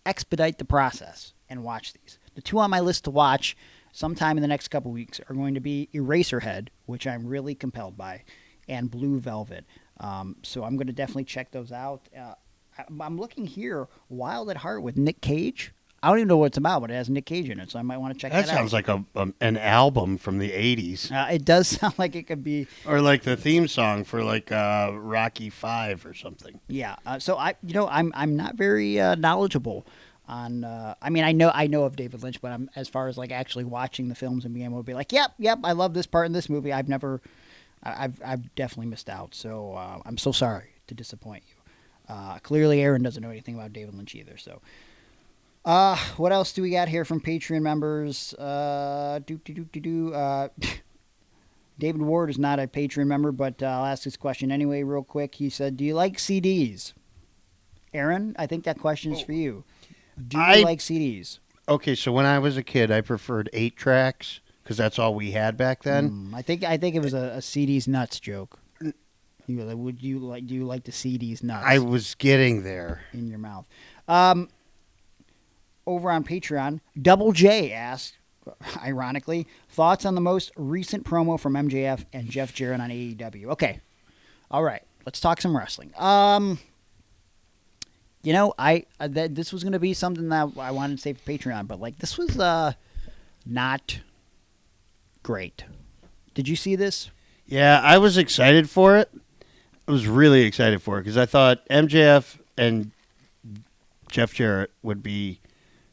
expedite the process and watch these. The two on my list to watch sometime in the next couple weeks are going to be Eraserhead, which I'm really compelled by, and Blue Velvet. So I'm going to definitely check those out. I'm looking here, Wild at Heart with Nick Cage. I don't even know what it's about, but it has Nick Cage in it, so I might want to check that out. That sounds like an album from the 80s. It does sound like it could be. Or like the theme song for like Rocky 5 or something. Yeah. So I'm not very knowledgeable on. I mean, I know of David Lynch, but I'm as far as like actually watching the films and being able to be like, yep, I love this part in this movie. I've definitely missed out. So I'm so sorry to disappoint you. Clearly, Aaron doesn't know anything about David Lynch either. So. What else do we got here from Patreon members? David Ward is not a Patreon member, but I'll ask this question anyway real quick. He said, do you like CDs? Aaron, I think that question is for you. Do you like CDs? Okay, so when I was a kid, I preferred 8 tracks because that's all we had back then. I think it was a CDs nuts joke. Do you like the CDs nuts? I was getting there. In your mouth. Over on Patreon, Double J asked, ironically, thoughts on the most recent promo from MJF and Jeff Jarrett on AEW. Okay. All right. Let's talk some wrestling. This was going to be something that I wanted to say for Patreon, but like this was not great. Did you see this? Yeah, I was excited for it. I was really excited for it because I thought MJF and Jeff Jarrett would be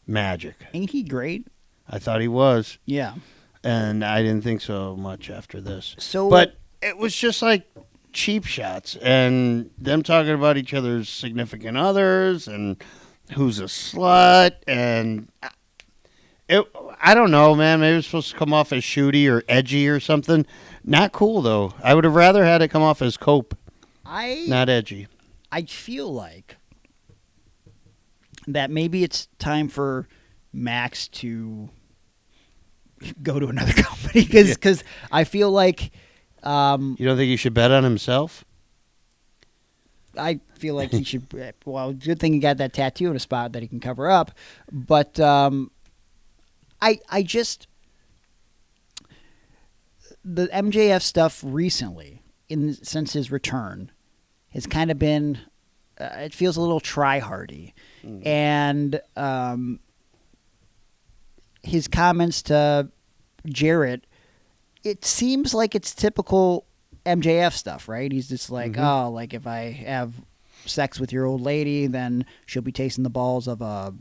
magic. Ain't he great? I thought he was. Yeah. And I didn't think so much after this. But it was just like cheap shots and them talking about each other's significant others and who's a slut and I don't know, man. Maybe it was supposed to come off as shooty or edgy or something. Not cool though. I would have rather had it come off as cope. Not edgy. I feel like that maybe it's time for Max to go to another company because I feel like you don't think he should bet on himself? I feel like he should. Well, good thing he got that tattoo in a spot that he can cover up. But I just the MJF stuff recently, since his return, has kind of been. It feels a little try-hardy. And his comments to Jarrett, it seems like it's typical MJF stuff, right? He's just like, oh, like if I have sex with your old lady, then she'll be tasting the balls of a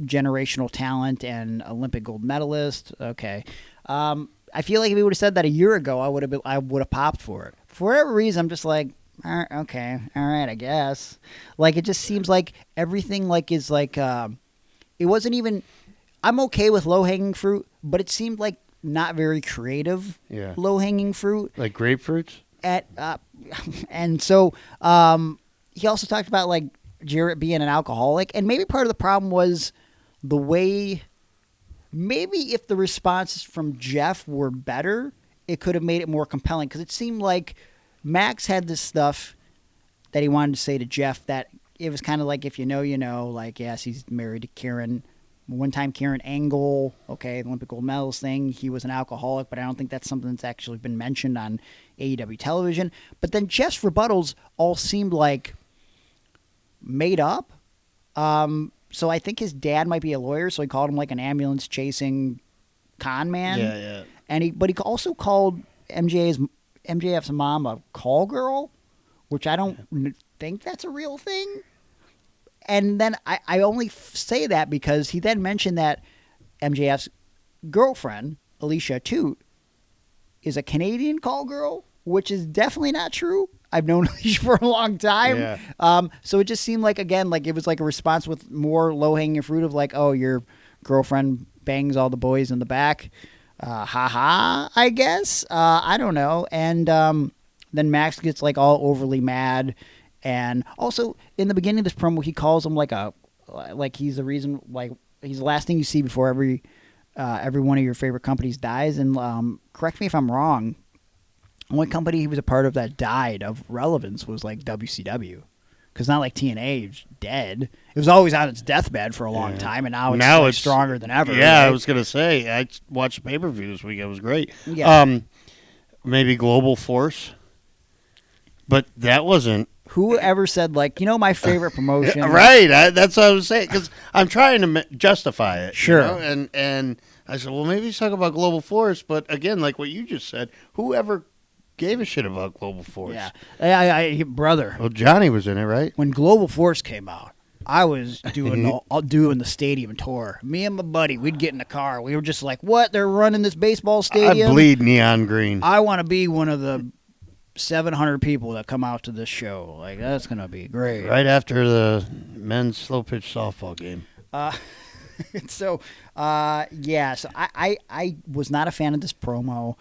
generational talent and Olympic gold medalist. Okay. I feel like if he would have said that a year ago, I would have popped for it. For whatever reason, I'm just like, okay, all right, I guess. Like it just seems like everything like is like it wasn't even. I'm okay with low hanging fruit, but it seemed like not very creative. Yeah. Low hanging fruit. Like grapefruits. And so he also talked about like Jarrett being an alcoholic, and maybe part of the problem was the way. Maybe if the responses from Jeff were better, it could have made it more compelling because it seemed like Max had this stuff that he wanted to say to Jeff that it was kind of like, if you know, you know, like, yes, he's married to Karen. One time Karen Angle, okay, the Olympic gold medalist thing, he was an alcoholic, but I don't think that's something that's actually been mentioned on AEW television. But then Jeff's rebuttals all seemed like made up. So I think his dad might be a lawyer, so he called him like an ambulance-chasing con man. Yeah. But he also called MJF's mom a call girl, which I don't think that's a real thing. And then I only say that because he then mentioned that MJF's girlfriend, Alicia Toot, is a Canadian call girl, which is definitely not true. I've known Alicia for a long time. Yeah. So it just seemed like, again, like it was like a response with more low-hanging fruit of like, oh, your girlfriend bangs all the boys in the back. I guess. I don't know. And then Max gets like all overly mad. And also in the beginning of this promo, he calls him like he's the reason, like he's the last thing you see before every one of your favorite companies dies. And correct me if I'm wrong. The only company he was a part of that died of relevance was like WCW. Because not like TNA is dead. It was always on its deathbed for a long time, and now it's stronger than ever. Yeah, right? I was going to say, I watched pay-per-view this week. It was great. Yeah. Maybe Global Force? But that wasn't Whoever said, like, my favorite promotion. right. That's what I was saying, because I'm trying to justify it. Sure. And I said, well, maybe he's talking about Global Force. But again, like what you just said, whoever gave a shit about Global Force? Yeah. Brother. Well, Johnny was in it, right? When Global Force came out, I was doing the stadium tour. Me and my buddy, we'd get in the car. We were just like, what? They're running this baseball stadium? I bleed neon green. I want to be one of the 700 people that come out to this show. Like, that's going to be great. Right after the men's slow pitch softball game. So I was not a fan of this promo.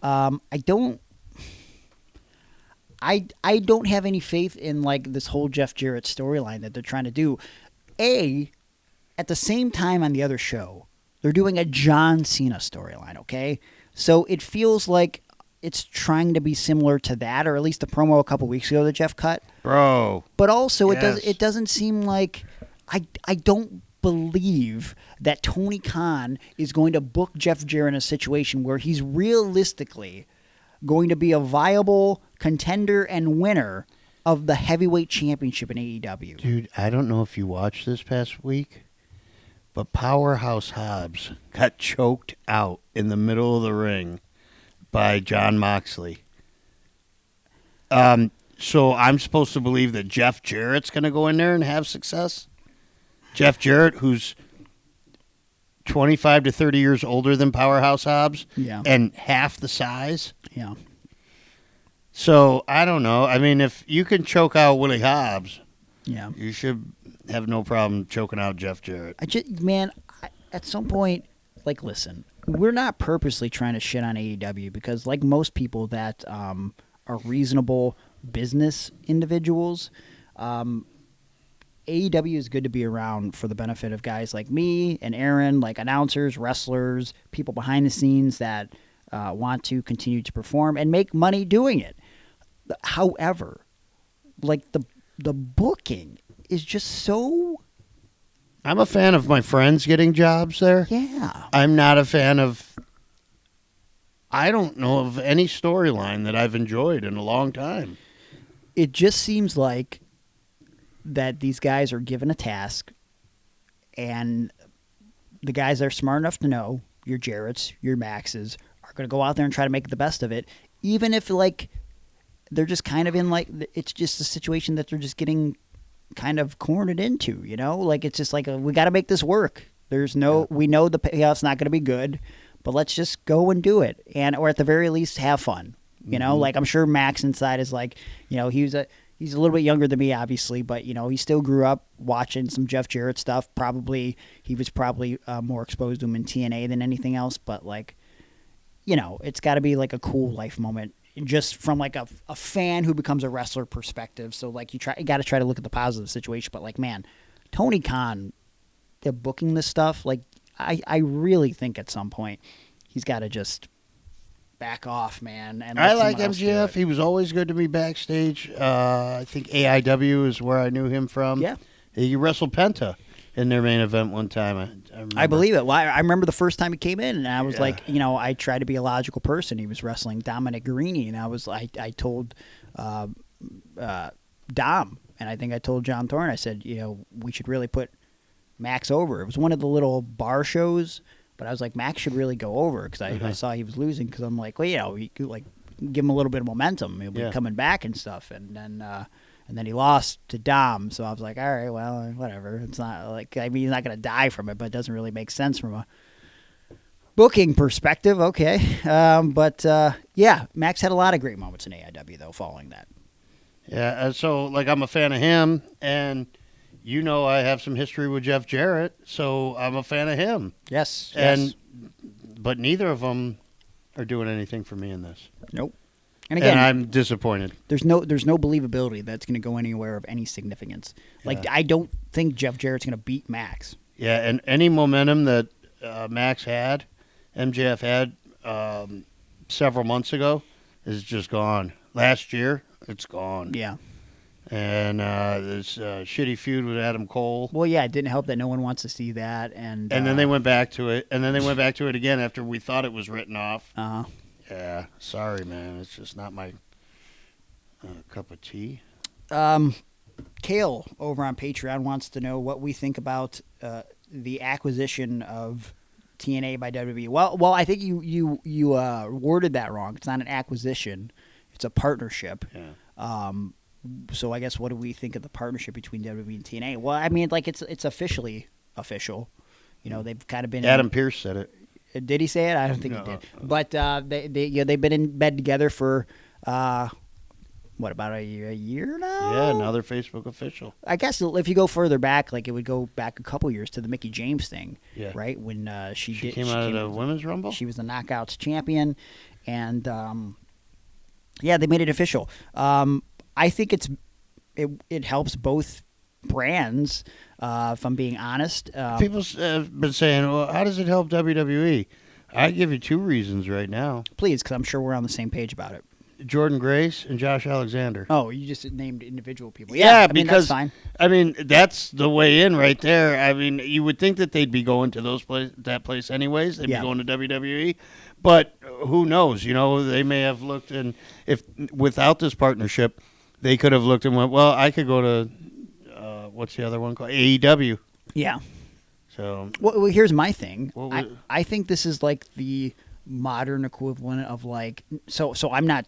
I don't have any faith in, like, this whole Jeff Jarrett storyline that they're trying to do. At the same time on the other show, they're doing a John Cena storyline, okay? So it feels like it's trying to be similar to that, or at least the promo a couple weeks ago that Jeff cut. Bro. But also yes. it doesn't seem like I don't believe that Tony Khan is going to book Jeff Jarrett in a situation where he's realistically going to be a viable contender and winner of the heavyweight championship in AEW. Dude, I don't know if you watched this past week, but Powerhouse Hobbs got choked out in the middle of the ring by Jon Moxley. So I'm supposed to believe that Jeff Jarrett's going to go in there and have success? Jeff Jarrett, who's 25 to 30 years older than Powerhouse Hobbs, and half the size. Yeah. So I don't know. I mean, if you can choke out Willie Hobbs, you should have no problem choking out Jeff Jarrett. At some point, like, listen, we're not purposely trying to shit on AEW because, like most people that are reasonable business individuals, AEW is good to be around for the benefit of guys like me and Aaron, like announcers, wrestlers, people behind the scenes that want to continue to perform and make money doing it. However, like the booking is just so... I'm a fan of my friends getting jobs there. Yeah. I'm not a fan of... I don't know of any storyline that I've enjoyed in a long time. It just seems like that these guys are given a task, and the guys that are smart enough to know, your Jarretts, your Maxes, are going to go out there and try to make the best of it, even if, like, they're just kind of in, like, it's just a situation that they're just getting kind of cornered into, you know? Like, it's just like, we got to make this work. We know the payoff's not going to be good, but let's just go and do it, or at the very least, have fun. You know, like, I'm sure Max inside is like, he's a little bit younger than me, obviously, but, he still grew up watching some Jeff Jarrett stuff. He was probably more exposed to him in TNA than anything else, but, like, it's got to be, like, a cool life moment just from, like, a fan who becomes a wrestler perspective. So, like, you got to try to look at the positive situation, but, like, man, Tony Khan, they're booking this stuff. Like, I really think at some point he's got to just back off, man. And I like MJF. He was always good to me backstage. I think AIW is where I knew him from. Yeah. He wrestled Penta in their main event one time. I believe it. Well, I remember the first time he came in, and I was like, I tried to be a logical person. He was wrestling Dominic Guarini, and I told Dom, and I think I told John Thorne, I said, we should really put Max over. It was one of the little bar shows, but I was like, Max should really go over because I saw he was losing, because I'm like, well, we could, like, give him a little bit of momentum. He'll be coming back and stuff, and then he lost to Dom, so I was like, all right, well, whatever. It's not like, I mean, he's not going to die from it, but it doesn't really make sense from a booking perspective. Okay, but Max had a lot of great moments in AIW though following that. Yeah, so like I'm a fan of him, and I have some history with Jeff Jarrett, so I'm a fan of him. Yes. But neither of them are doing anything for me in this. Nope. And again, I'm disappointed. There's no believability that's going to go anywhere of any significance. Like, I don't think Jeff Jarrett's going to beat Max. Yeah, and any momentum that MJF had several months ago is just gone. Last year, it's gone. Yeah. And this shitty feud with Adam Cole. Well, yeah, it didn't help that no one wants to see that. And then they went back to it. And then they went back to it again after we thought it was written off. Uh-huh. Yeah, sorry, man. It's just not my cup of tea. Kale over on Patreon wants to know what we think about the acquisition of TNA by WWE. Well, I think you worded that wrong. It's not an acquisition; it's a partnership. Yeah. So I guess what do we think of the partnership between WWE and TNA? Well, I mean, like it's officially official. You know, they've kind of been. Adam Pearce said it. Did he say it? I don't think he did. But they've been in bed together for what, about a year now? Yeah, now they're Facebook official. I guess if you go further back, like it would go back a couple years to the Mickie James thing, Yeah. right? When she came out of the Women's Rumble? She was the Knockouts champion, and yeah, they made it official. I think it helps both brands, if I'm being honest. People have been saying, well, how does it help WWE? I give you 2 reasons right now. Please, because I'm sure we're on the same page about it. Jordan Grace and Josh Alexander. Oh, you just named individual people. Yeah, I mean, because that's fine. I mean that's the way in right there. I mean, you would think that they'd be going to that place anyways. They'd be going to WWE, but who knows? You know, they may have looked, and if without this partnership, they could have looked and went, well, I could go to what's the other one called, AEW. Yeah. So well, here's my thing. I think this is like the modern equivalent of like so I'm not.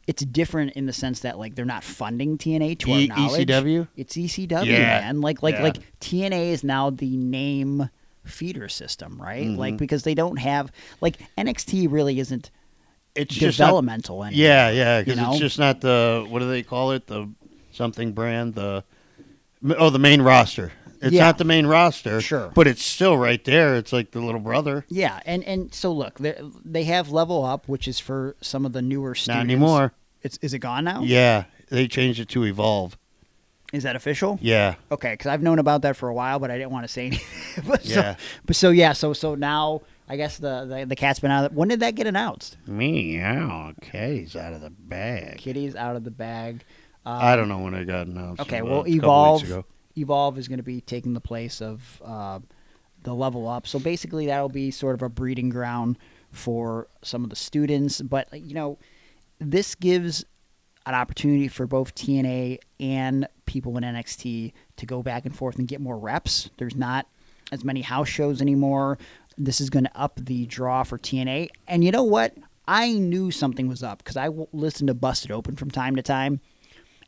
It's different in the sense that like they're not funding TNA to our knowledge. ECW? It's ECW, Yeah. man. Like TNA is now the name feeder system, right? Mm-hmm. Like because they don't have like NXT really isn't it's developmental anymore. Yeah, because you know? it's just not the, what do they call it? The something brand, the main roster. It's not the main roster, Sure, but it's still right there. It's like the little brother. Yeah, and so look, they have Level Up, which is for some of the newer students. Not anymore. Is it gone now? Yeah, they changed it to Evolve. Is that official? Yeah. Okay, because I've known about that for a while, but I didn't want to say anything. So now I guess the cat's been out of when did that get announced? Meow. Kitty's out of the bag. Kitty's out of the bag. I don't know when it got announced. Okay, A well, couple weeks Evolve. ago. Evolve is going to be taking the place of the Level Up. So basically, that'll be sort of a breeding ground for some of the students. But you know, this gives an opportunity for both TNA and people in NXT to go back and forth and get more reps. There's not as many house shows anymore. This is going to up the draw for TNA. And you know what? I knew something was up because I listened to Busted Open from time to time,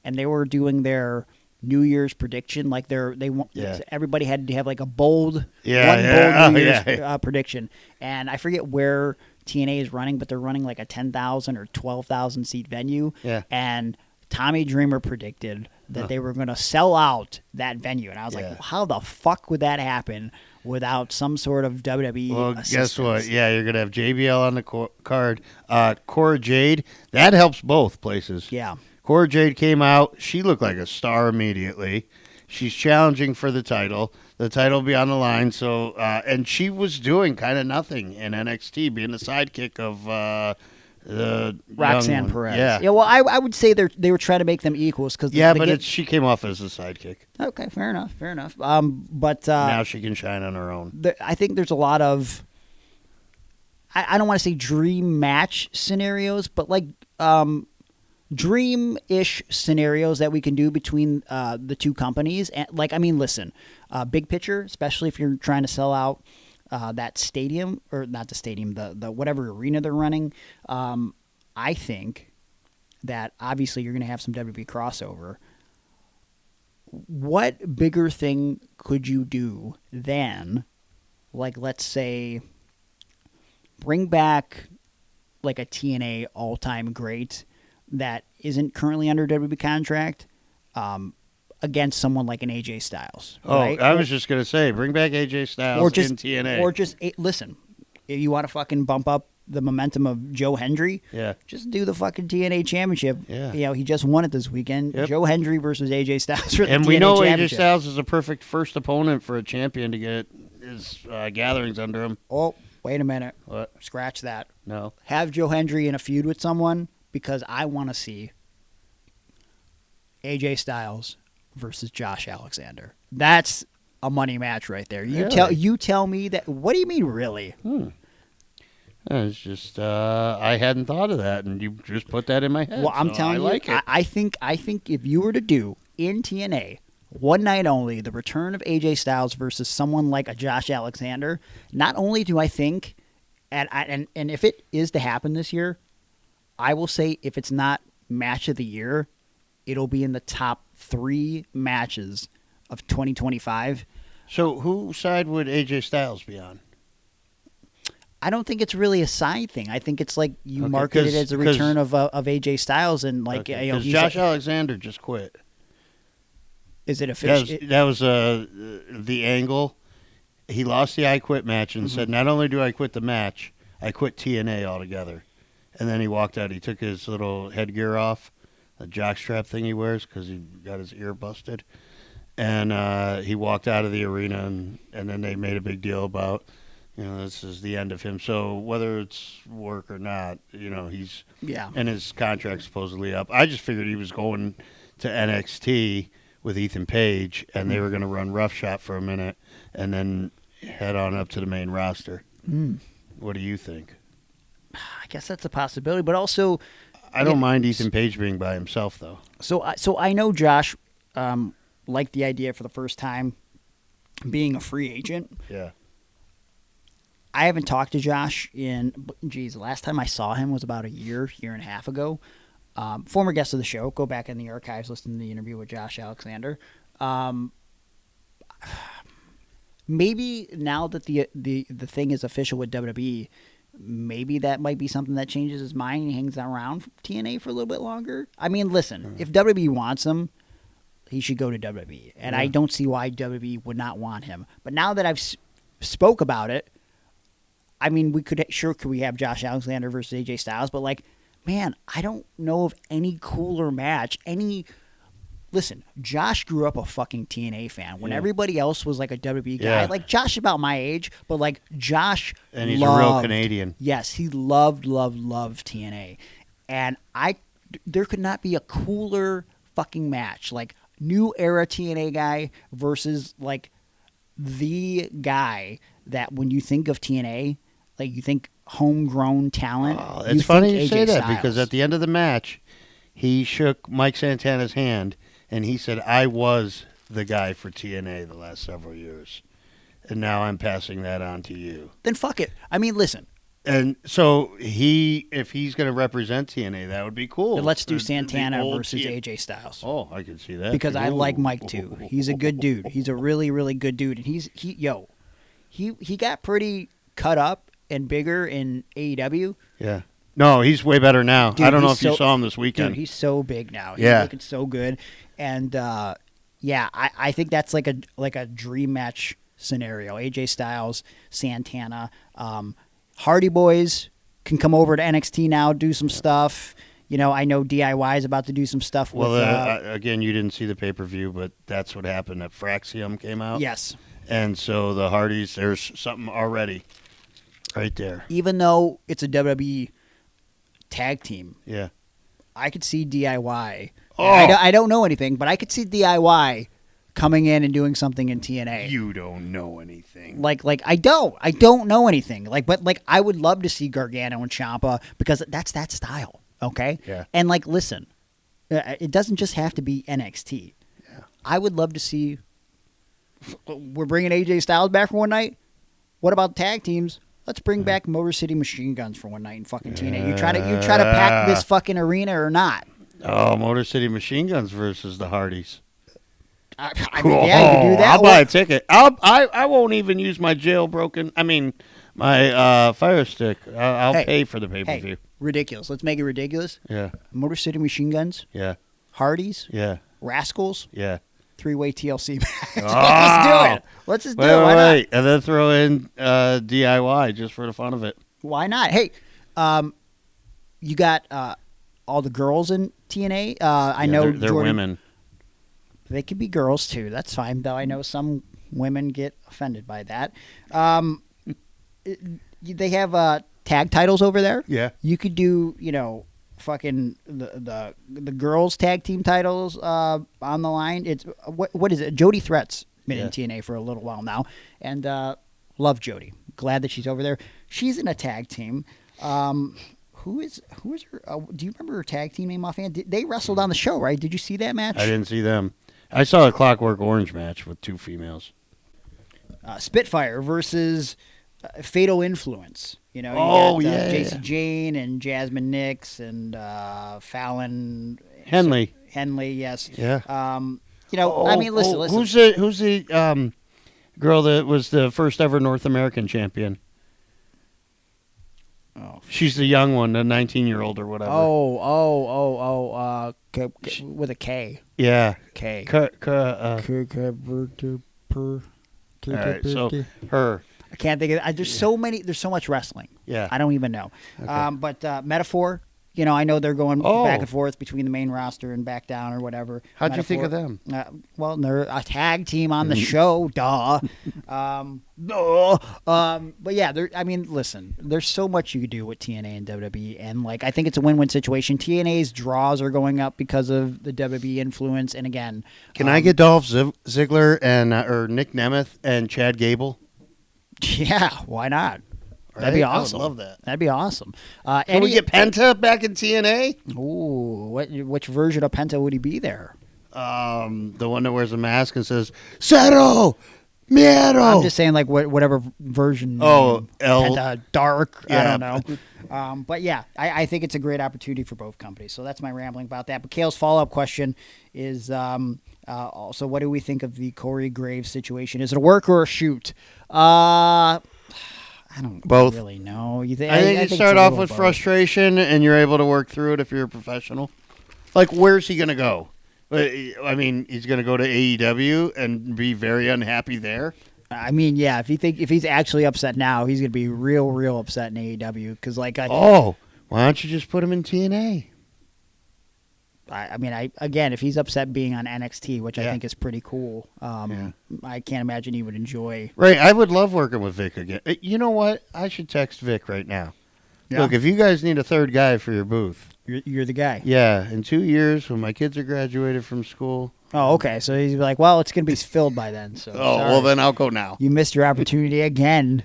and they were doing their New Year's prediction. Like everybody had to have like a bold New Year's prediction. And I forget where TNA is running, but they're running like a 10,000 or 12,000 seat venue. Yeah. And Tommy Dreamer predicted that they were going to sell out that venue. And I was like, well, how the fuck would that happen without some sort of WWE assistance? Guess what? Yeah, you're going to have JBL on the card. Cora Jade, that helps both places. Yeah. Cora Jade came out. She looked like a star immediately. She's challenging for the title. The title will be on the line. So, and she was doing kind of nothing in NXT, being the sidekick of the Roxanne Perez. Yeah. Well, I would say they were trying to make them equals because she came off as a sidekick. Okay, fair enough. But now she can shine on her own. I think there's a lot of I don't want to say dream match scenarios, but like dream-ish scenarios that we can do between the two companies. And like, I mean, listen, big picture, especially if you're trying to sell out that stadium, or not the stadium, the whatever arena they're running. I think that obviously you're going to have some WWE crossover. What bigger thing could you do than, like, let's say, bring back like a TNA all-time great that isn't currently under WWE contract against someone like an AJ Styles. Right? I was just going to say, bring back AJ Styles in TNA. Or just, listen, if you want to fucking bump up the momentum of Joe Hendry, just do the fucking TNA Championship. Yeah. You know, he just won it this weekend. Yep. Joe Hendry versus AJ Styles for the and TNA we know Championship. AJ Styles is a perfect first opponent for a champion to get his gatherings under him. Oh, wait a minute. What? Scratch that. No. Have Joe Hendry in a feud with someone, because I want to see AJ Styles versus Josh Alexander. That's a money match right there. You tell me that. What do you mean, really? It's just I hadn't thought of that, and you just put that in my head. Well, I'm so telling I you, like it. I think if you were to do in TNA one night only the return of AJ Styles versus someone like a Josh Alexander, not only do I think, and if it is to happen this year, I will say if it's not match of the year, it'll be in the top 3 matches of 2025. So whose side would AJ Styles be on? I don't think it's really a side thing. I think it's like you Okay, market it as a return of AJ Styles, and like Okay, you know, 'cause he's Josh like, Alexander just quit. is it official? That was the angle. He lost the I Quit match and said, not only do I quit the match, I quit TNA altogether. And then he walked out. He took his little headgear off, the jockstrap thing he wears because he got his ear busted. And he walked out of the arena, and then they made a big deal about, this is the end of him. So whether it's work or not, he's and his contract's supposedly up. I just figured he was going to NXT with Ethan Page, and they were going to run roughshod for a minute and then head on up to the main roster. What do you think? I guess that's a possibility, but also I don't mind Ethan Page being by himself, though. So I know Josh liked the idea for the first time being a free agent. Yeah. I haven't talked to Josh the last time I saw him was about a year and a half ago. Former guest of the show. Go back in the archives, listen to the interview with Josh Alexander. Maybe now that the thing is official with WWE, maybe that might be something that changes his mind and he hangs around TNA for a little bit longer. I mean, listen, if WWE wants him, he should go to WWE, and I don't see why WWE would not want him. But now that I've spoke about it, I mean, could we have Josh Alexander versus AJ Styles? But like, man, I don't know of any cooler match. Listen, Josh grew up a fucking TNA fan when everybody else was like a WWE guy. Yeah. Like Josh, about my age, but like Josh, and he's a real Canadian. Yes, he loved TNA, and there could not be a cooler fucking match. Like new era TNA guy versus like the guy that when you think of TNA, like you think homegrown talent. Oh, it's funny you say that because at the end of the match, he shook Mike Santana's hand and he said, "I was the guy for TNA the last several years, and now I'm passing that on to you." Then fuck it. I mean, listen. And so if he's going to represent TNA, that would be cool. Then let's do Santana versus AJ Styles. Oh, I can see that. Because I like Mike too. He's a good dude. He's a really, really good dude. And he got pretty cut up and bigger in AEW. Yeah. No, he's way better now. Dude, I don't know if you saw him this weekend. Dude, he's so big now. He's looking so good. And I think that's like a dream match scenario. AJ Styles, Santana, Hardy Boys can come over to NXT now, do some stuff. I know DIY is about to do some stuff with... Well, again, you didn't see the pay-per-view, but that's what happened. That Fraxium came out. Yes. And so the Hardys, there's something already right there. Even though it's a WWE tag team, Yeah. I could see DIY. Oh. I don't know anything, but I could see DIY coming in and doing something in TNA. You don't know anything. Like I don't know anything. But I would love to see Gargano and Ciampa because that's that style. Okay. Yeah. And listen, it doesn't just have to be NXT. Yeah. I would love to see. We're bringing AJ Styles back for one night. What about tag teams? Let's bring back Motor City Machine Guns for one night in fucking TNA. You try to pack this fucking arena or not? Oh, Motor City Machine Guns versus the Hardys. I mean, yeah, you can do that. I'll buy a ticket. I won't even use my my Fire Stick. I'll pay for the pay-per-view. Hey, ridiculous. Let's make it ridiculous. Yeah. Motor City Machine Guns. Yeah. Hardys. Yeah. Rascals. Yeah. 3-way TLC match. Oh. Let's do it. Let's just do it. Why Wait. And then throw in DIY just for the fun of it. Why not? Hey, you got all the girls in TNA. I know they're women. They could be girls too. That's fine, though. I know some women get offended by that. They have tag titles over there. Yeah. You could do, fucking the girls tag team titles on the line. It's what is it? Jody Threat's been in TNA for a little while now, and love Jody. glad that she's over there. She's in a tag team. Who is her? Do you remember her tag team name offhand? They wrestled on the show, right? Did you see that match? I didn't see them. I saw a Clockwork Orange match with 2 females. Spitfire versus Fatal Influence. You know, JC Jane and Jasmine Nix and Fallon Henley, yes. Yeah. I mean, listen. Who's the girl that was the first ever North American champion? Oh, she's the young one, the 19-year-old or whatever. With a K. Yeah. K. All right, so her. I can't think of it. There's so many. There's so much wrestling. Yeah. I don't even know. Okay. But Metaphor, I know they're going back and forth between the main roster and back down or whatever. How'd you think of them? Well, they're a tag team on the show. Duh. But yeah, listen, there's so much you could do with TNA and WWE, and I think it's a win-win situation. TNA's draws are going up because of the WWE influence, and again, can I get Dolph Ziggler and or Nick Nemeth and Chad Gable? Yeah, why not? Right? That'd be awesome. I would love that. That'd be awesome. Can we get Penta back in TNA? Ooh, which version of Penta would he be there? The one that wears a mask and says "Cero Miedo." I'm just saying, whatever version. Penta Dark. Yeah. I don't know. But yeah, I think it's a great opportunity for both companies. So that's my rambling about that. But Kale's follow-up question is also, what do we think of the Corey Graves situation? Is it a work or a shoot? I don't really know. I think you start off with frustration and you're able to work through it if you're a professional. Where's he going to go? I mean, he's going to go to AEW and be very unhappy there. I mean, yeah, if he's actually upset now, he's going to be real upset in AEW because why don't you just put him in TNA? Again, if he's upset being on NXT, which I think is pretty cool, I can't imagine he would enjoy. Right, I would love working with Vic again. You know what? I should text Vic right now. Yeah. Look, if you guys need a third guy for your booth, you're the guy. Yeah, in 2 years when my kids are graduated from school. Oh, okay. So he's like, well, it's going to be filled by then. So well, then I'll go now. You missed your opportunity again,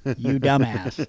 you dumbass.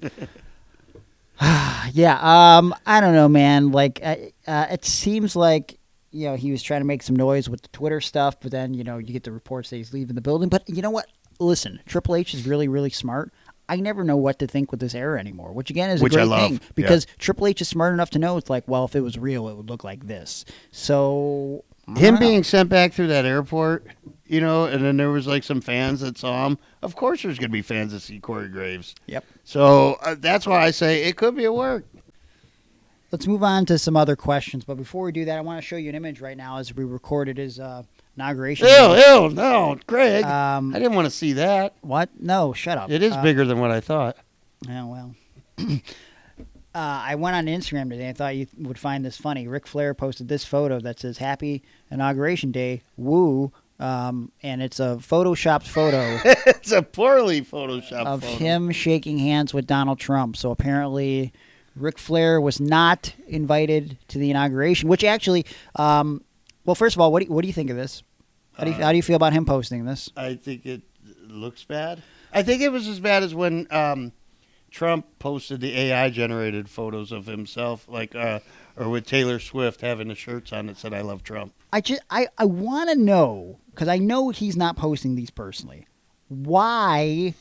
Yeah, I don't know, man. It seems like he was trying to make some noise with the Twitter stuff, but then you get the reports that he's leaving the building. But you know what? Listen, Triple H is really smart. I never know what to think with this era anymore, which again is a great thing because Triple H is smart enough to know it's well, if it was real, it would look like this. So him being sent back through that airport, and then there was some fans that saw him. Of course, there's going to be fans that see Corey Graves. Yep. So that's why I say it could be a work. Let's move on to some other questions, but before we do that, I want to show you an image right now as we recorded his inauguration. Ew, no, Greg. I didn't want to see that. What? No, shut up. It is bigger than what I thought. Yeah, well. I went on Instagram today. I thought you would find this funny. Ric Flair posted this photo that says "Happy Inauguration Day, woo," and it's a photoshopped photo. It's a poorly photoshopped of photo. him shaking hands with Donald Trump. So apparently, Ric Flair was not invited to the inauguration. Which actually, well, first of all, what do you think of this? How do you feel about him posting this? I think it looks bad. I think it was as bad as when Trump posted the AI-generated photos of himself, or with Taylor Swift having the shirts on that said "I love Trump." I want to know, because I know he's not posting these personally. Why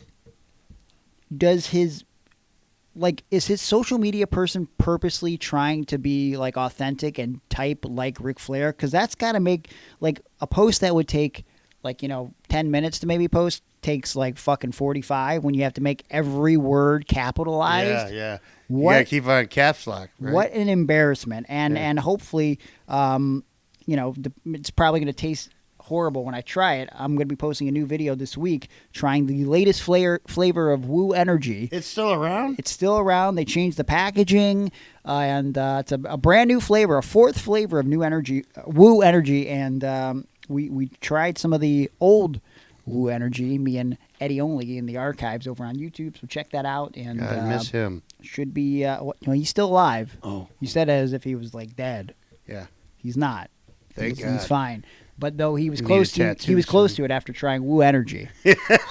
does is his social media person purposely trying to be authentic and type like Ric Flair? Because that's got to make a post that would take 10 minutes to maybe post takes fucking 45 when you have to make every word capitalized. Yeah. You gotta keep on caps lock. Right? What an embarrassment. And hopefully, it's probably going to taste horrible when I try it. I'm going to be posting a new video this week trying the latest flavor of Woo Energy. It's still around? It's still around. They changed the packaging, and it's a brand new flavor, a fourth flavor of new energy, Woo Energy, and we tried some of the old Woo Energy, me and Eddie Only in the archives over on YouTube, so check that out. And I miss him. Should be, he's still alive. Oh. You said it as if he was dead. Yeah. He's not. Thank God. He's fine. But though he was Need close a to tattoo it after trying Woo Energy.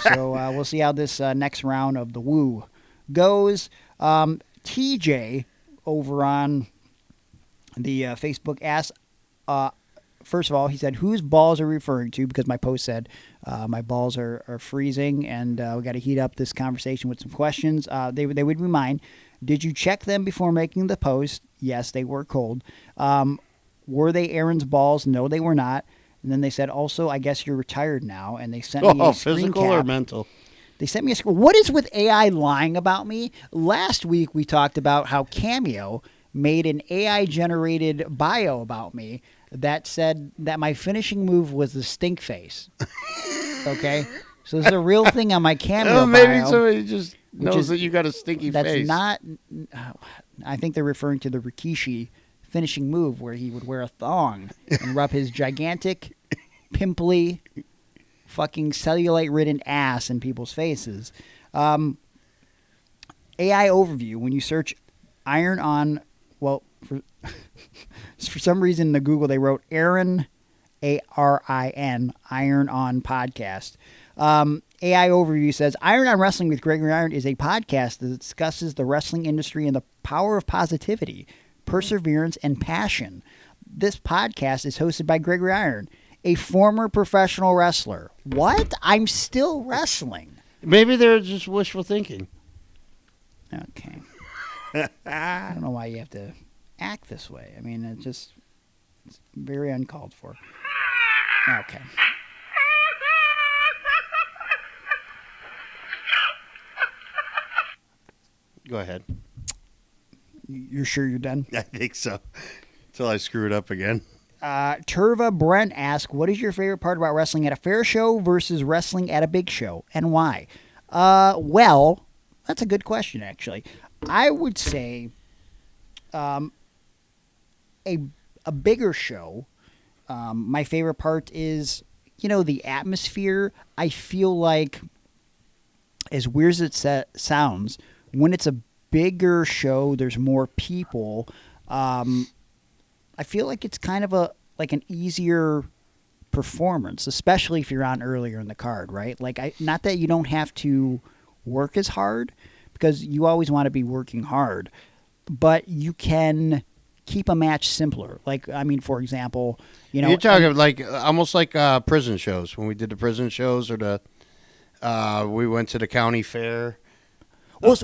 So we'll see how this next round of the Woo goes. TJ over on the Facebook asked, first of all, he said, whose balls are we referring to? Because my post said my balls are freezing, and we got to heat up this conversation with some questions. They would be mine. Did you check them before making the post? Yes, they were cold. Were they Aaron's balls? No, they were not. And then they said, also, I guess you're retired now. And they sent me a screen physical cap. or mental? They sent me a screen. What is with AI lying about me? Last week we talked about how Cameo made an AI-generated bio about me that said that my finishing move was the stink face. Okay? So this is a real thing on my Cameo maybe bio. somebody just knows that you got a stinky That's face. not... I think they're referring to the Rikishi finishing move where he would wear a thong and rub his gigantic, pimply, fucking cellulite-ridden ass in people's faces. AI overview, when you search Iron on... Well, for some reason in the Google they wrote Aaron, A-R-I-N, Iron on podcast. AI overview says, Iron on Wrestling with Gregory Iron is a podcast that discusses the wrestling industry and the power of positivity, perseverance, and passion. This podcast is hosted by Gregory Iron, a former professional wrestler. What? I'm still wrestling. Maybe they're just wishful thinking. Okay. I don't know why you have to act this way. I mean, it's very uncalled for. Okay. Go ahead. You're sure you're done? I think so. Until I screw it up again. Turva Brent asks, what is your favorite part about wrestling at a fair show versus wrestling at a big show, and why? Well, that's a good question, actually. I would say a bigger show, my favorite part is, the atmosphere. I feel like, as weird as it sounds, when it's a bigger show, there's more people. I feel like it's kind of an easier performance, especially if you're on earlier in the card, right? Not that you don't have to work as hard, because you always want to be working hard, but you can keep a match simpler. For example, you're talking almost like prison shows. When we did the prison shows, or we went to the county fair. So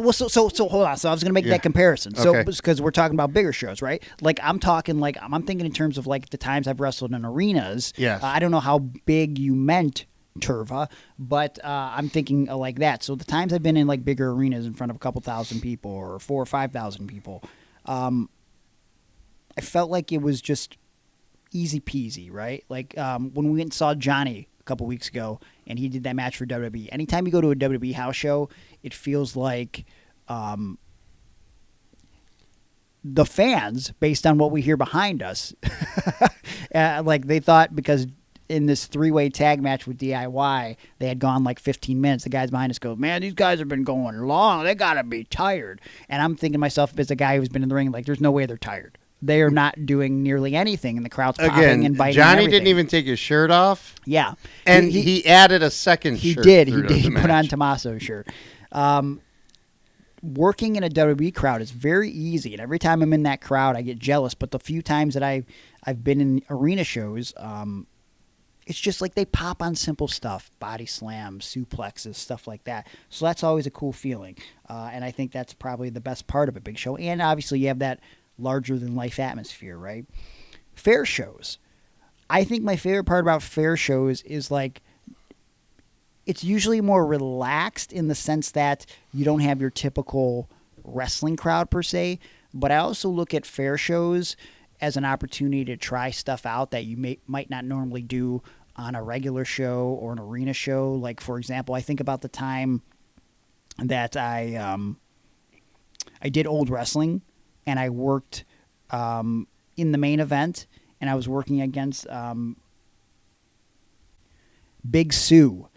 hold on. So I was going to make that comparison. So Okay. because we're talking about bigger shows, right? I'm thinking in terms of the times I've wrestled in arenas. Yes. I don't know how big you meant, Turva, but I'm thinking like that. So the times I've been in bigger arenas in front of a couple thousand people or 4,000 or 5,000 people, I felt like it was just easy peasy, right? When we went and saw Johnny a couple weeks ago, and he did that match for WWE. Anytime you go to a WWE house show, it feels like the fans, based on what we hear behind us, they thought because in this three-way tag match with DIY, they had gone 15 minutes. The guys behind us go, man, these guys have been going long. They got to be tired. And I'm thinking to myself, as a guy who's been in the ring, there's no way they're tired. They are not doing nearly anything, and the crowd's popping and biting. Johnny didn't even take his shirt off. Yeah. And he added a second shirt. He did. He put on Tomasso's shirt. Working in a WWE crowd is very easy, and every time I'm in that crowd, I get jealous. But the few times that I've been in arena shows, it's just they pop on simple stuff, body slams, suplexes, stuff like that. So that's always a cool feeling, and I think that's probably the best part of a big show. And obviously, you have that larger-than-life atmosphere, right? Fair shows. I think my favorite part about fair shows is it's usually more relaxed in the sense that you don't have your typical wrestling crowd per se, but I also look at fair shows as an opportunity to try stuff out that you might not normally do on a regular show or an arena show. For example, I think about the time that I did old wrestling, and I worked in the main event, and I was working against Big Sue.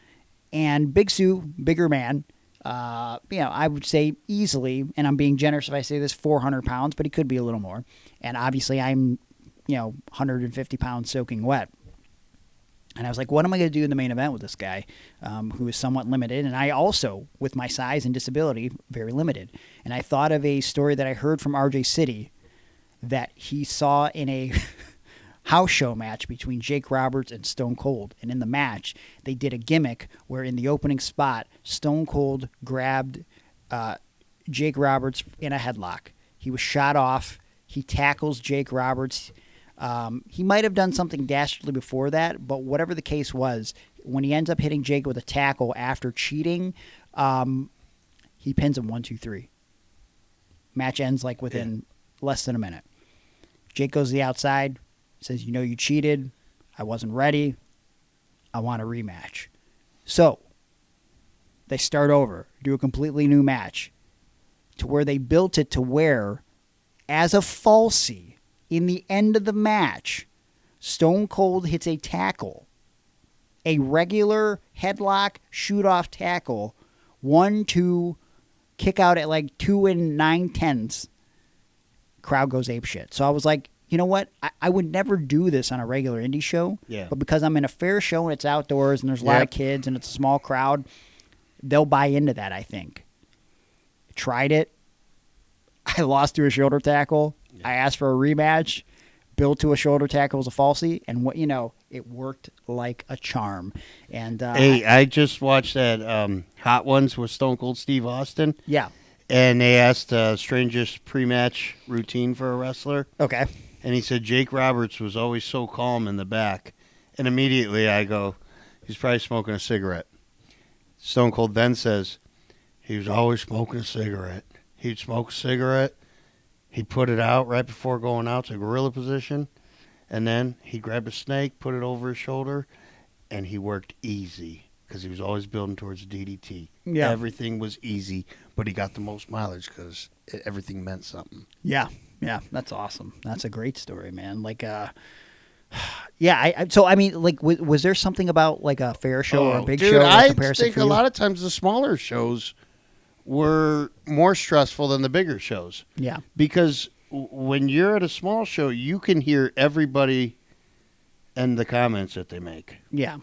And Big Sue, bigger man, I would say easily, and I'm being generous if I say this, 400 pounds, but he could be a little more. And obviously I'm, 150 pounds soaking wet. And I was like, what am I going to do in the main event with this guy who is somewhat limited? And I also, with my size and disability, very limited. And I thought of a story that I heard from RJ City that he saw in a house show match between Jake Roberts and Stone Cold. And in the match, they did a gimmick where in the opening spot, Stone Cold grabbed Jake Roberts in a headlock. He was shot off. He tackles Jake Roberts. He might have done something dastardly before that, but whatever the case was, when he ends up hitting Jake with a tackle after cheating, he pins him 1-2-3. Match ends like within less than a minute. Jake goes to the outside, says, you know, you cheated. I wasn't ready. I want a rematch. So they start over, do a completely new match to where they built it to where, as a falsie, in the end of the match, Stone Cold hits a tackle, a regular headlock, shoot-off tackle, 1-2, kick out at like 2 9/10. Crowd goes apeshit. So I was like, you know what? I would never do this on a regular indie show, but because I'm in a fair show and it's outdoors and there's a lot of kids and it's a small crowd, they'll buy into that, I think. Tried it. I lost to a shoulder tackle. I asked for a rematch, built to a shoulder tackle as a falsie, and what it worked like a charm. And hey, I just watched that Hot Ones with Stone Cold Steve Austin. Yeah. And they asked strangest pre-match routine for a wrestler. Okay. And he said Jake Roberts was always so calm in the back. And immediately I go, he's probably smoking a cigarette. Stone Cold then says, he was always smoking a cigarette. He'd smoke a cigarette. He'd put it out right before going out to gorilla position. And then he grabbed a snake, put it over his shoulder, and he worked easy because he was always building towards DDT. Yeah. Everything was easy, but he got the most mileage because everything meant something. Yeah. Yeah. That's awesome. That's a great story, man. Like, yeah. So, I mean, like, was there something about like a fair show or a big show? I think a lot of times the smaller shows were more stressful than the bigger shows. Yeah. Because when you're at a small show, you can hear everybody and the comments that they make. Yeah.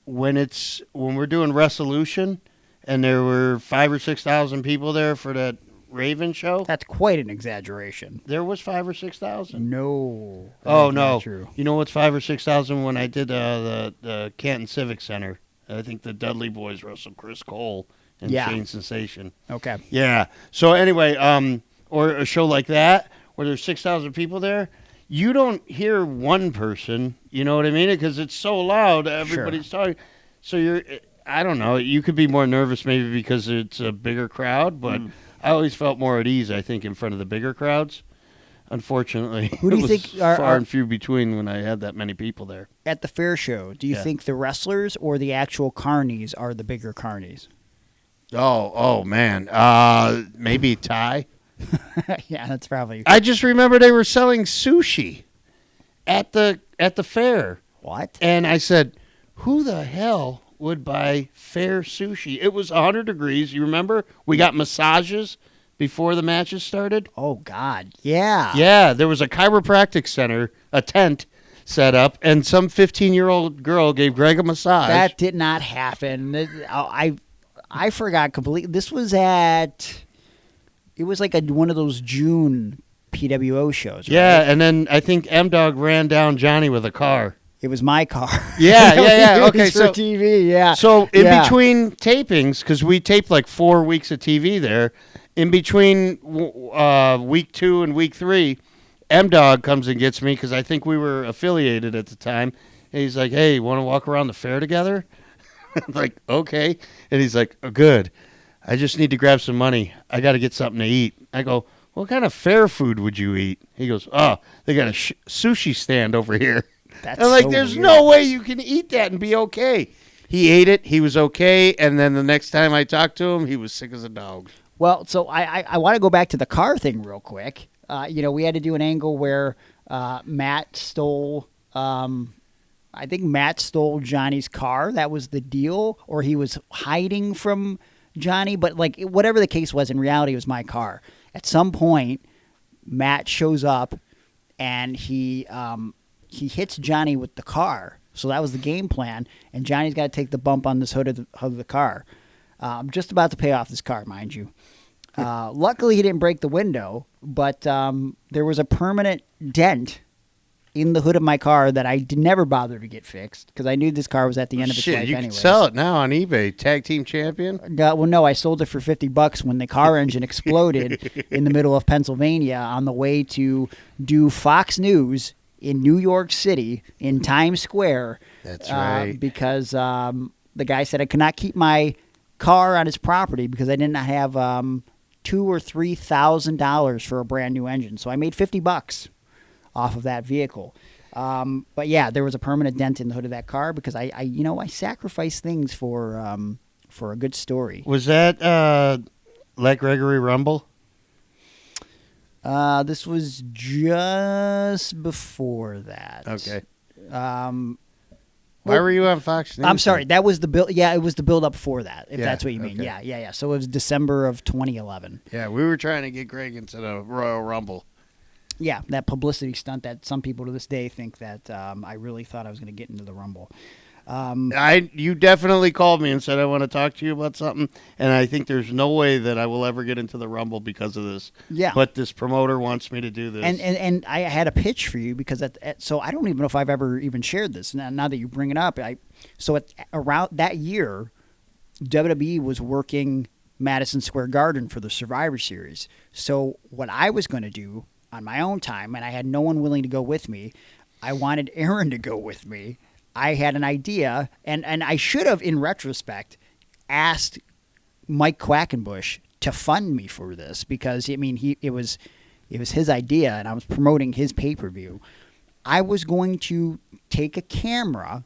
When we're doing Resolution and there were 5,000 or 6,000 people there for that Raven show. That's quite an exaggeration. There was 5,000 or 6,000. No. Oh, no. True. You know what's 5,000 or 6,000 when I did the Canton Civic Center? I think the Dudley Boyz wrestled Chris Cole and Shane Sensation. Okay. Yeah. So anyway, or a show like that where there's 6,000 people there, you don't hear one person, you know what I mean? Because it's so loud, everybody's talking. So I don't know, you could be more nervous maybe because it's a bigger crowd, but I always felt more at ease, I think, in front of the bigger crowds. Unfortunately, who do you think are far and few between when I had that many people there. At the fair show, do you think the wrestlers or the actual carnies are the bigger carnies? Oh man. Maybe Thai. Yeah, that's probably. I just remember they were selling sushi at the fair. What? And I said, who the hell would buy fair sushi? It was 100 degrees. You remember? We got massages before the matches started. Oh, God. Yeah. Yeah, there was a chiropractic center, a tent set up, and some 15-year-old girl gave Greg a massage. That did not happen. I forgot completely. This was at... It was like one of those June PWO shows, right? Yeah, and then I think M-Dog ran down Johnny with a car. It was my car. Yeah. Okay, so TV, yeah. So in between tapings, because we taped like 4 weeks of TV there, in between week 2 and week 3, M-Dog comes and gets me because I think we were affiliated at the time. And he's like, hey, want to walk around the fair together? I'm like, okay. And he's like, oh, good. I just need to grab some money. I got to get something to eat. I go, what kind of fair food would you eat? He goes, oh, they got a sushi stand over here. That's I'm like, so there's weird. no way you can eat that and be okay. He ate it. He was okay. And then the next time I talked to him, he was sick as a dog. Well, so I want to go back to the car thing real quick. We had to do an angle where Matt stole... I think Matt stole Johnny's car. That was the deal. Or he was hiding from Johnny. But like whatever the case was, in reality, it was my car. At some point, Matt shows up and he hits Johnny with the car. So that was the game plan, and Johnny's got to take the bump on this hood of the car. I'm just about to pay off this car, mind you. Luckily, he didn't break the window, but there was a permanent dent in the hood of my car that I never bothered to get fixed because I knew this car was at the end of its life you anyways. can sell it now on eBay. Tag team champion? Well, no, I sold it for $50 when the car engine exploded in the middle of Pennsylvania on the way to do Fox News in New York City in Times Square. That's right. Because the guy said I could not keep my car on his property because I did not have $2,000 or $3,000 for a brand new engine. So I made $50 off of that vehicle. But yeah, there was a permanent dent in the hood of that car because I sacrifice things for a good story. Was that Let Gregory Rumble? This was just before that. Okay. Why were you on Fox News? I'm sorry. That was the build. Yeah, it was the build up for that. If Yeah, that's what you mean. okay. Yeah. So it was December of 2011. Yeah, we were trying to get Greg into the Royal Rumble. Yeah, that publicity stunt that some people to this day think that I really thought I was going to get into the Rumble. You definitely called me and said I want to talk to you about something, and I think there's no way that I will ever get into the Rumble because of this. Yeah. But this promoter wants me to do this. And I had a pitch for you because so I don't even know if I've ever even shared this. Now that you bring it up, around that year, WWE was working Madison Square Garden for the Survivor Series. So what I was going to do on my own time, and I had no one willing to go with me, I wanted Aaron to go with me. I had an idea, and I should have, in retrospect, asked Mike Quackenbush to fund me for this because it was his idea, and I was promoting his pay-per-view. I was going to take a camera,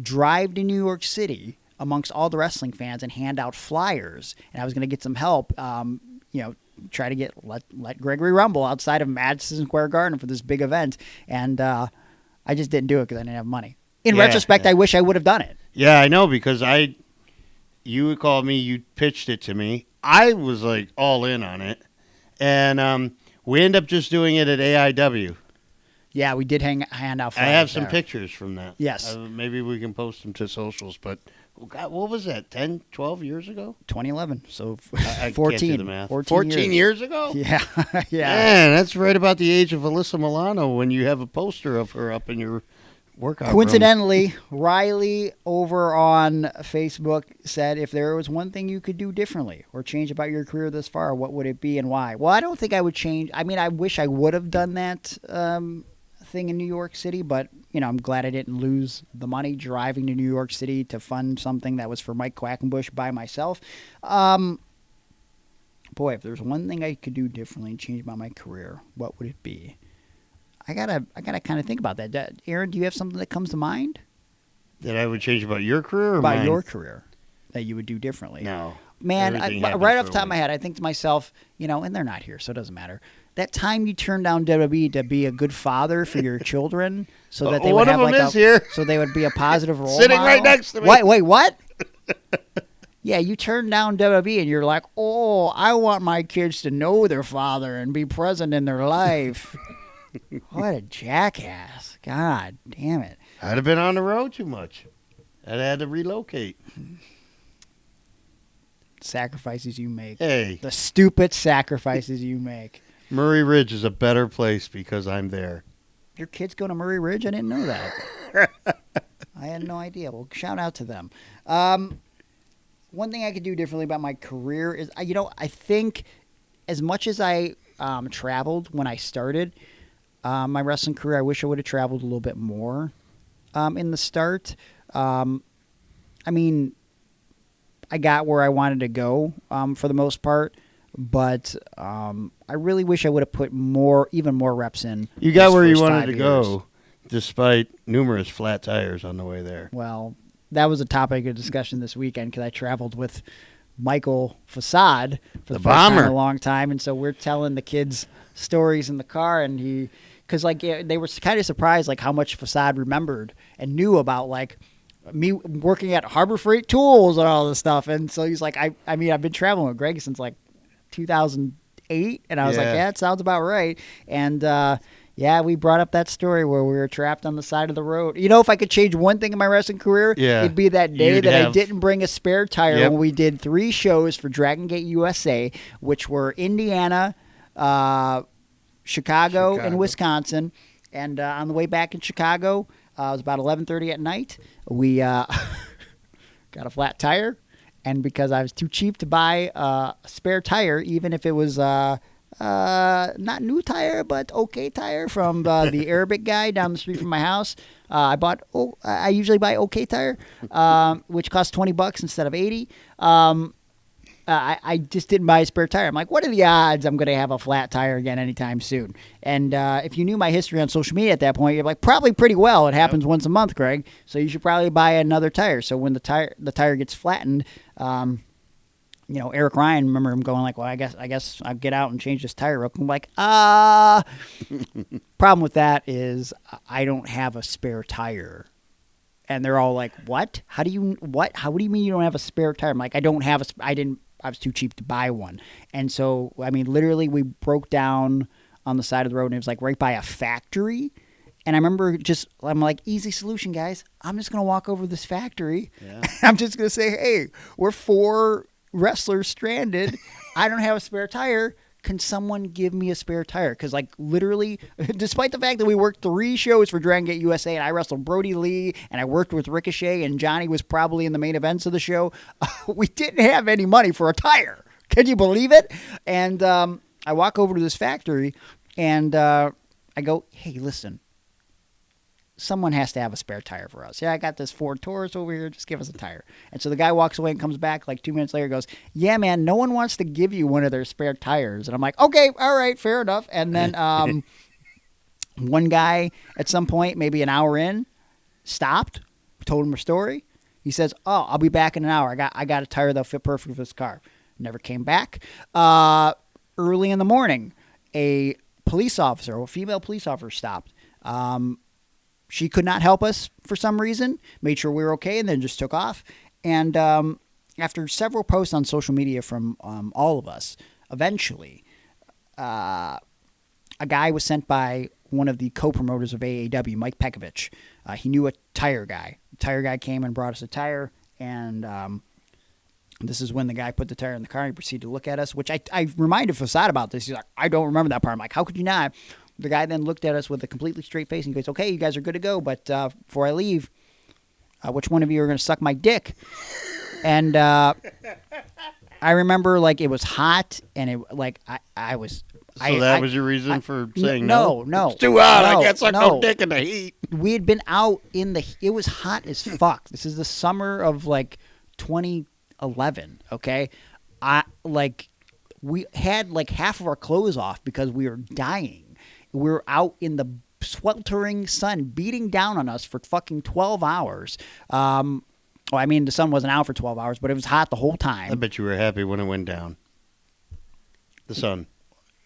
drive to New York City amongst all the wrestling fans, and hand out flyers. And I was going to get some help. Try to let Gregory Rumble outside of Madison Square Garden for this big event, and I just didn't do it because I didn't have money. In retrospect, I wish I would have done it. Yeah, I know, because you called me, you pitched it to me. I was like all in on it, and we ended up just doing it at AIW. Yeah, we did hand out flyers. I have some there. pictures from that. Yes. Maybe we can post them to socials, but God, what was that, 10, 12 years ago? 2011, so I 14. can't do the math. 14 years ago? Yeah, yeah. Man, that's right about the age of Alyssa Milano when you have a poster of her up in your workout room. Coincidentally, Riley over on Facebook said, if there was one thing you could do differently or change about your career this far, what would it be and why? Well, I don't think I would change. I mean, I wish I would have done that thing in New York City, but I'm glad I didn't lose the money driving to New York City to fund something that was for Mike Quackenbush by myself. Boy, if there's one thing I could do differently and change about my career, what would it be? I gotta kind of think about that. Aaron, do you have something that comes to mind? That I would change about your career or about mine? your career that you would do differently? No. Man, Everything right happens off the for top a of my reason. head, I think to myself, and they're not here, so it doesn't matter. That time you turned down WWE to be a good father for your children, so that they One would of have them like is here. so they would be a positive role Sitting model. right next to me. Wait, what? Yeah, you turned down WWE and you're like, oh, I want my kids to know their father and be present in their life. What a jackass. God damn it. I'd have been on the road too much. I'd had to relocate. Sacrifices you make. Hey, The stupid sacrifices you make. Murray Ridge is a better place because I'm there. Your kids go to Murray Ridge? I didn't know that. I had no idea. Well, shout out to them. One thing I could do differently about my career is, I think as much as I traveled when I started my wrestling career, I wish I would have traveled a little bit more in the start. I mean, I got where I wanted to go for the most part, but I really wish I would have put even more reps in. You got those where you first wanted 5 to years. go, despite numerous flat tires on the way there. Well, that was a topic of discussion this weekend because I traveled with Michael Facade for the first time bomber. in a long time, and so we're telling the kids stories in the car, and because they were kind of surprised like how much Facade remembered and knew about like me working at Harbor Freight Tools and all this stuff, and so he's like, I mean, I've been traveling with Greg since like 2008, and I was like, Yeah. yeah, it sounds about right, and Yeah, we brought up that story where we were trapped on the side of the road. You know, if I could change one thing in my wrestling career, it'd be that day I didn't bring a spare tire when we did 3 shows for Dragon Gate USA, which were Indiana, Chicago, and Wisconsin. And on the way back in Chicago, it was about 11:30 at night. We got a flat tire, and because I was too cheap to buy a spare tire, even if it was not new tire, but okay tire from the Arabic guy down the street from my house. I usually buy okay tire, which costs $20 instead of $80. I just didn't buy a spare tire. I'm like, what are the odds I'm going to have a flat tire again anytime soon? And if you knew my history on social media at that point, you're like, probably pretty well. It happens once a month, Greg. So you should probably buy another tire. So when the tire gets flattened, Eric Ryan, remember him going like, well, I guess I'll get out and change this tire real quick. I'm like, problem with that is I don't have a spare tire. And they're all like, what? What do you mean you don't have a spare tire? I'm like, I was too cheap to buy one. And so, I mean, literally we broke down on the side of the road and it was like right by a factory. And I remember I'm like, easy solution, guys. I'm just going to walk over this factory. Yeah. I'm just going to say, hey, we're 4 wrestlers stranded. I don't have a spare tire. Can someone give me a spare tire? Because, like, literally, despite the fact that we worked 3 shows for Dragon Gate USA and I wrestled Brodie Lee and I worked with Ricochet and Johnny was probably in the main events of the show, we didn't have any money for a tire. Can you believe it? And I walk over to this factory and I go, hey, listen. Someone has to have a spare tire for us. Yeah, I got this Ford Taurus over here. Just give us a tire. And so the guy walks away and comes back like 2 minutes later, goes, yeah, man, no one wants to give you one of their spare tires. And I'm like, okay, all right, fair enough. And then one guy at some point, maybe an hour in, stopped, told him a story. He says, oh, I'll be back in an hour. I got a tire that'll fit perfect for this car. Never came back. Early in the morning, a female police officer stopped. She could not help us for some reason, made sure we were okay, and then just took off. And after several posts on social media from all of us, eventually a guy was sent by one of the co-promoters of AAW, Mike Pekovich. He knew a tire guy. The tire guy came and brought us a tire, and this is when the guy put the tire in the car and he proceeded to look at us, which I reminded Facade about this. He's like, I don't remember that part. I'm like, how could you not? The guy then looked at us with a completely straight face and goes, okay, you guys are good to go, but before I leave, which one of you are going to suck my dick? And I remember, like, it was hot, and it, like, I was... So that was your reason for saying no? No, it's too hot. I can't suck no dick in the heat. We had been out in the... It was hot as fuck. This is the summer of, like, 2011, okay? We had, like, half of our clothes off because we were dying. We were out in the sweltering sun beating down on us for fucking 12 hours. Well, I mean, the sun wasn't out for 12 hours, but it was hot the whole time. I bet you were happy when it went down. The sun.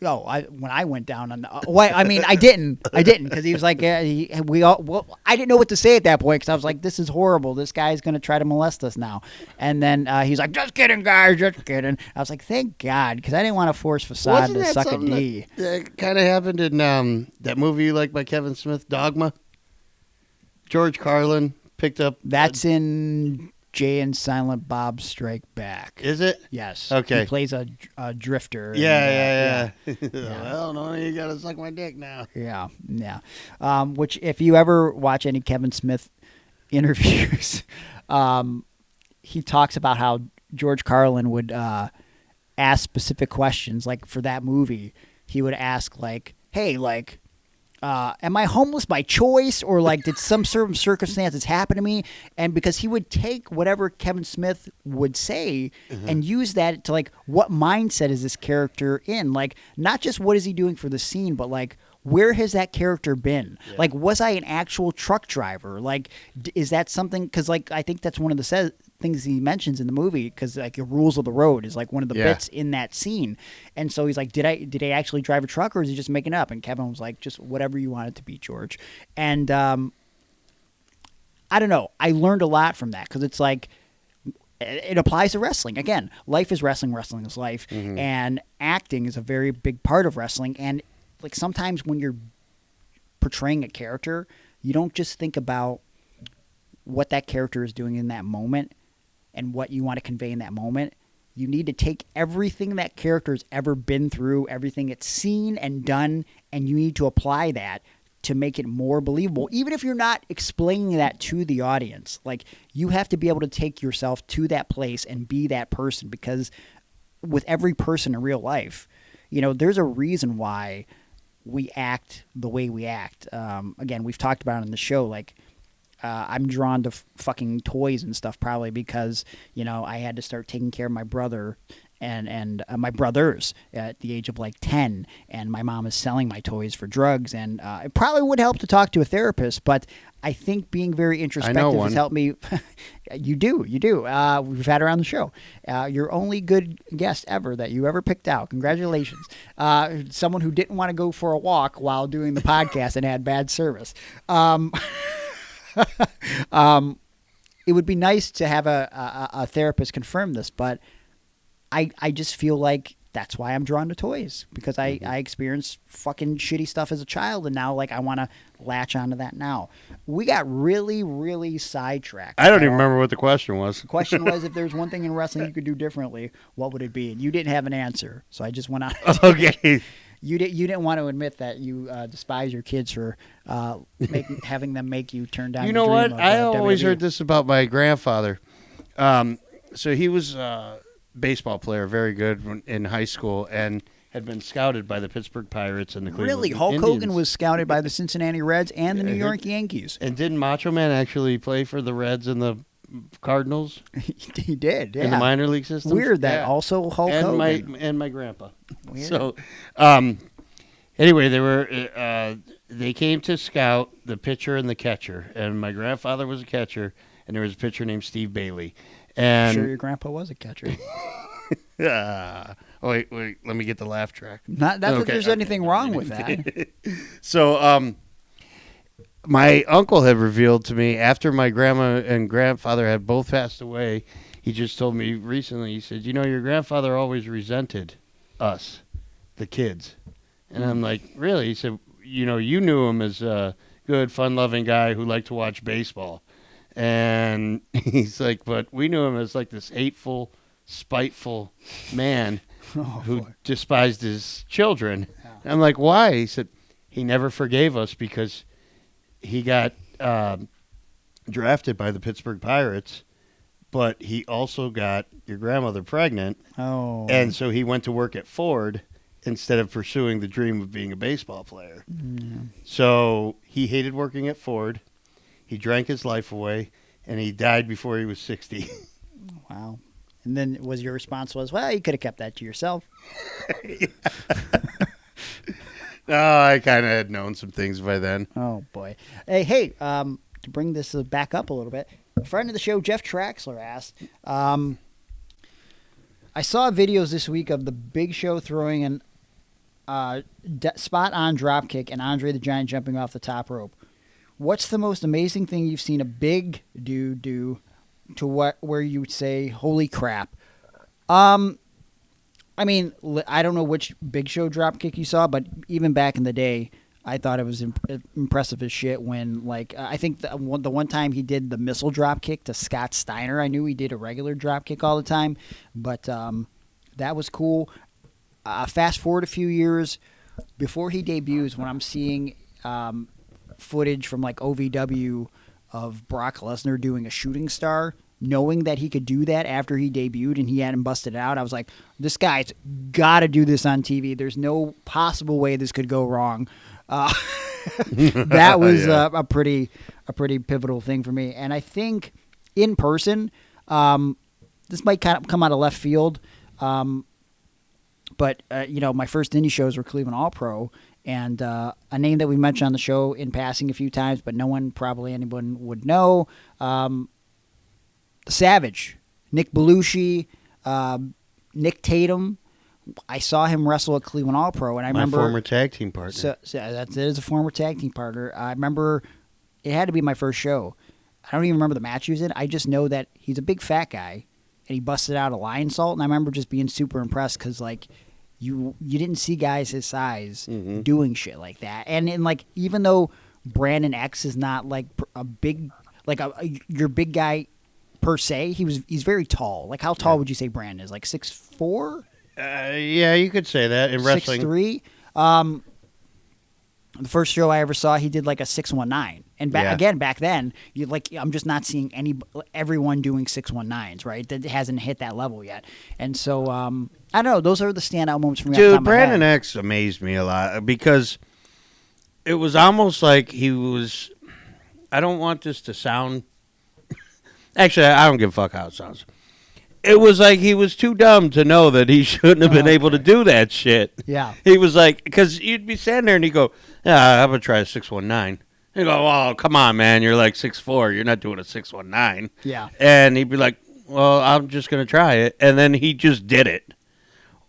Oh, when I went down on the... Well, I mean, I didn't because he was like, I didn't know what to say at that point because I was like, this is horrible. This guy's going to try to molest us now. And then he's like, just kidding, guys, just kidding. I was like, thank God, because I didn't want to force Facade to suck a D. That kind of happened in that movie you like by Kevin Smith, Dogma. George Carlin picked up... That's in... Jay and Silent Bob Strike Back. Is it? Yes. Okay. He plays a drifter. Yeah. Well, no, you got to suck my dick now. Yeah. Which, if you ever watch any Kevin Smith interviews, he talks about how George Carlin would ask specific questions. Like, for that movie, he would ask, like, hey, like... am I homeless by choice, or like did some sort of circumstances happen to me? And because he would take whatever Kevin Smith would say and use that to like, what mindset is this character in? Like, not just what is he doing for the scene, but like, where has that character been? Yeah. Like, was I an actual truck driver? Like, is that something? Because like, I think that's one of the things he mentions in the movie, because like the rules of the road is like one of the bits in that scene. And so he's like, did I actually drive a truck, or is he just making it up? And Kevin was like, just whatever you want it to be, George. And I don't know, I learned a lot from that, because it's like, it applies to wrestling. Again, life is wrestling, wrestling is life, and acting is a very big part of wrestling. And like, sometimes when you're portraying a character, you don't just think about what that character is doing in that moment and what you want to convey in that moment. You need to take everything that character's ever been through, everything it's seen and done, and you need to apply that to make it more believable, even if you're not explaining that to the audience. Like, you have to be able to take yourself to that place and be that person, because with every person in real life, there's a reason why we act the way we act. Again, we've talked about it on the show, like, I'm drawn to fucking toys and stuff probably because, I had to start taking care of my brother and my brothers at the age of like 10, and my mom is selling my toys for drugs, and it probably would help to talk to a therapist, but I think being very introspective has helped me. You do. We've had her on the show. Your only good guest ever that you ever picked out. Congratulations. Someone who didn't want to go for a walk while doing the podcast and had bad service. It would be nice to have a therapist confirm this, but I just feel like that's why I'm drawn to toys, because I experienced fucking shitty stuff as a child, and now like I want to latch onto that now. We got really, really sidetracked. I don't even remember what the question was. The question was, if there's one thing in wrestling you could do differently, what would it be? And you didn't have an answer, so I just went on. Okay. You didn't want to admit that you despise your kids for having them make you turn down. You know what? I always WWE. heard this about my grandfather. So he was a baseball player, very good in high school, and had been scouted by the Pittsburgh Pirates and the Cleveland Really, Hulk Indians. Hogan was scouted by the Cincinnati Reds and the New York Yankees. And didn't Macho Man actually play for the Reds and the Cardinals? He did, yeah. In the minor league system. Weird that also Hulk Hogan. And my grandpa. Weird. So, anyway, they came to scout the pitcher and the catcher, and my grandfather was a catcher, and there was a pitcher named Steve Bailey. And Sure, your grandpa was a catcher. Wait, let me get the laugh track. Not that there's anything wrong with that. So, my uncle had revealed to me after my grandma and grandfather had both passed away, he just told me recently, he said, your grandfather always resented us, the kids. And I'm like, really? He said, you knew him as a good, fun-loving guy who liked to watch baseball. And he's like, but we knew him as like this hateful, spiteful man who despised his children. Yeah. And I'm like, why? He said, he never forgave us because he got drafted by the Pittsburgh Pirates, but he also got your grandmother pregnant. Oh. And so he went to work at Ford instead of pursuing the dream of being a baseball player. Mm. So he hated working at Ford. He drank his life away, and he died before he was 60. Wow. And then your response was, well, you could have kept that to yourself. No, I kind of had known some things by then. Oh, boy. Hey, to bring this back up a little bit, a friend of the show, Jeff Traxler, asked, I saw videos this week of the Big Show throwing an spot-on dropkick and Andre the Giant jumping off the top rope. What's the most amazing thing you've seen a big dude do to where you would say, holy crap? I mean, I don't know which Big Show dropkick you saw, but even back in the day, I thought it was impressive as shit when, like, I think the one time he did the missile dropkick to Scott Steiner. I knew he did a regular dropkick all the time, but that was cool. Fast forward a few years, before he debuts, when I'm seeing footage from like OVW of Brock Lesnar doing a shooting star, knowing that he could do that after he debuted and he hadn't busted out, I was like, this guy's got to do this on TV. There's no possible way this could go wrong. That was a pretty pivotal thing for me. And I think in person, this might kind of come out of left field, but my first indie shows were Cleveland All Pro. And a name that we mentioned on the show in passing a few times, but anyone would know, Savage, Nick Belushi, Nick Tatum. I saw him wrestle at Cleveland All Pro, and I remember my former tag team partner. So that is a former tag team partner. I remember it had to be my first show. I don't even remember the match he was in. I just know that he's a big fat guy, and he busted out a lion salt, and I remember just being super impressed because like you didn't see guys his size doing shit like that. And like, even though Brandon X is not like a big, like your big guy per se, he's very tall. Like, how tall would you say Brandon is? Like 6'4"? Yeah, you could say that in wrestling. 6'3". The first show I ever saw, he did like a 6'19", and back then, I'm just not seeing everyone doing 6'19s, right? That hasn't hit that level yet, and so I don't know. Those are the standout moments for me. Dude, Brandon X amazed me a lot because it was almost like he was. I don't want this to sound. Actually, I don't give a fuck how it sounds. It was like he was too dumb to know that he shouldn't have been able to do that shit. Yeah. He was like, because you'd be standing there and he'd go, yeah, I'm going to try a 619. He'd go, oh, come on, man. You're like 6'4". You're not doing a 619. Yeah. And he'd be like, well, I'm just going to try it. And then he just did it.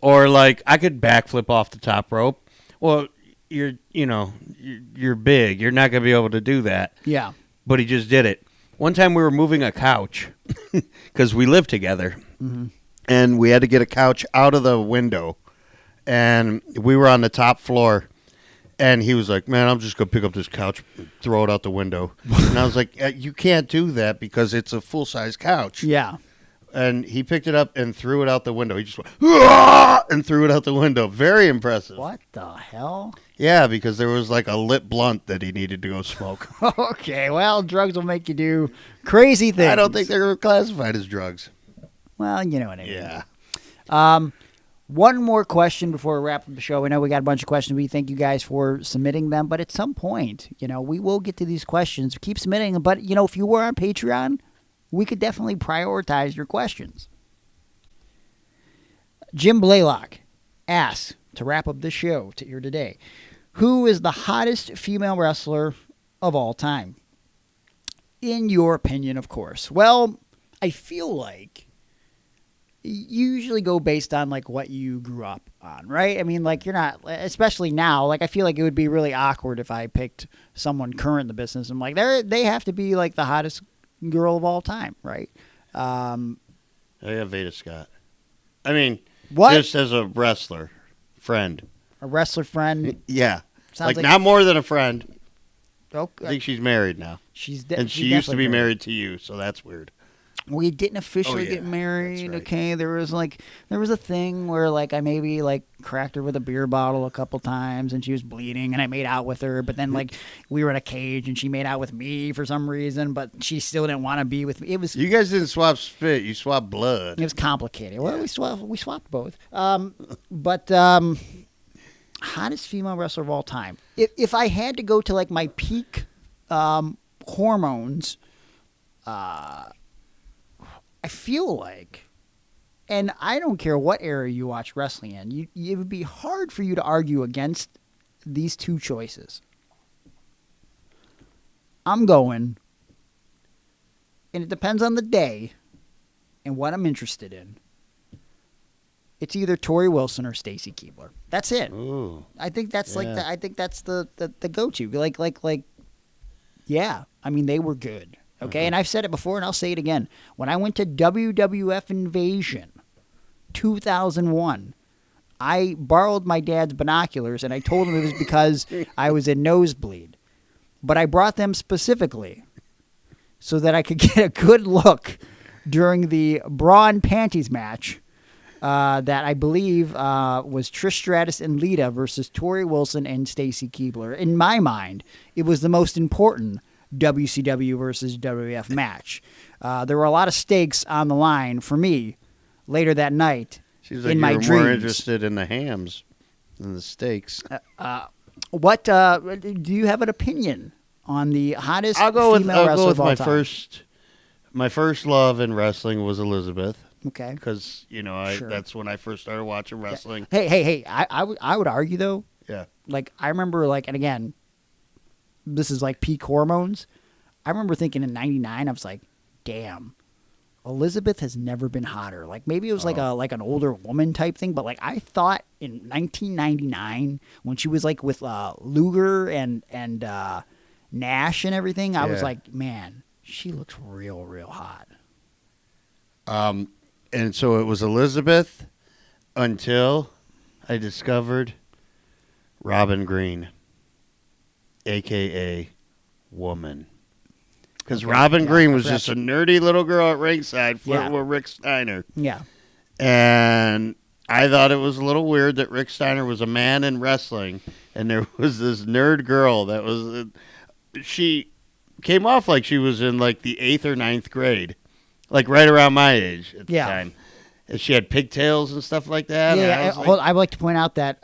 Or like, I could backflip off the top rope. Well, you're big. You're not going to be able to do that. Yeah. But he just did it. One time we were moving a couch because we lived together, and we had to get a couch out of the window, and we were on the top floor, and he was like, man, I'm just going to pick up this couch and throw it out the window. And I was like, you can't do that because it's a full-size couch. Yeah. And he picked it up and threw it out the window. He just went, "Aah!" and threw it out the window. Very impressive. What the hell? Yeah, because there was like a lit blunt that he needed to go smoke. Okay, well, drugs will make you do crazy things. I don't think they're classified as drugs. Well, you know what I mean. Yeah. One more question before we wrap up the show. I know we got a bunch of questions. We thank you guys for submitting them. But at some point, we will get to these questions. Keep submitting them. But, if you were on Patreon, we could definitely prioritize your questions. Jim Blaylock asks, to wrap up this show here today, who is the hottest female wrestler of all time? In your opinion, of course. Well, I feel like you usually go based on like what you grew up on, right? I mean, like, you're not, especially now, like, I feel like it would be really awkward if I picked someone current in the business. I'm like, they have to be like the hottest girl of all time, right? I have Veda Scott. I mean, what? Just as a wrestler friend. A wrestler friend? Yeah. Sounds like not more than a friend. Okay. I think she's married now. And she used to be married to you, so that's weird. We didn't officially get married. Right. Okay, there was a thing where like I maybe like cracked her with a beer bottle a couple times and she was bleeding and I made out with her, but then like we were in a cage and she made out with me for some reason, but she still didn't want to be with me. You guys didn't swap spit, you swapped blood. It was complicated. Well, we swapped both. But hottest female wrestler of all time. If I had to go to like my peak hormones, I feel like, and I don't care what era you watch wrestling in, it would be hard for you to argue against these two choices. I'm going, and it depends on the day and what I'm interested in. It's either Tori Wilson or Stacy Keibler. That's it. Ooh, I think that's I think that's the go-to. Like, yeah. I mean, they were good. Okay, and I've said it before, and I'll say it again. When I went to WWF Invasion 2001, I borrowed my dad's binoculars, and I told him it was because I was in nosebleed. But I brought them specifically so that I could get a good look during the bra and panties match that I believe was Trish Stratus and Lita versus Tori Wilson and Stacy Keibler. In my mind, it was the most important WCW versus WWF match. There were a lot of stakes on the line for me later that night. Seems like in my you were dreams. more interested in the hams than the steaks. What do you have an opinion on the hottest female wrestler of all time? My first love in wrestling was Elizabeth. Okay. Because, Sure. that's when I first started watching wrestling. Hey, I would argue, though. Yeah. Like, I remember, like, and again, this is like peak hormones. I remember thinking in '99, I was like, damn, Elizabeth has never been hotter. Like, maybe it was like an older woman type thing, but like I thought in 1999 when she was like with Luger and Nash and everything, I was like, man, she looks real hot. And so it was Elizabeth until I discovered Robin Green, a.k.a. Woman. Because Robin Green was just a nerdy little girl at ringside flirting with Rick Steiner. Yeah. And I thought it was a little weird that Rick Steiner was a man in wrestling, and there was this nerd girl that was... she came off like she was in like the 8th or 9th grade. Like right around my age at the time. And she had pigtails and stuff like that. Yeah, I'd like to point out that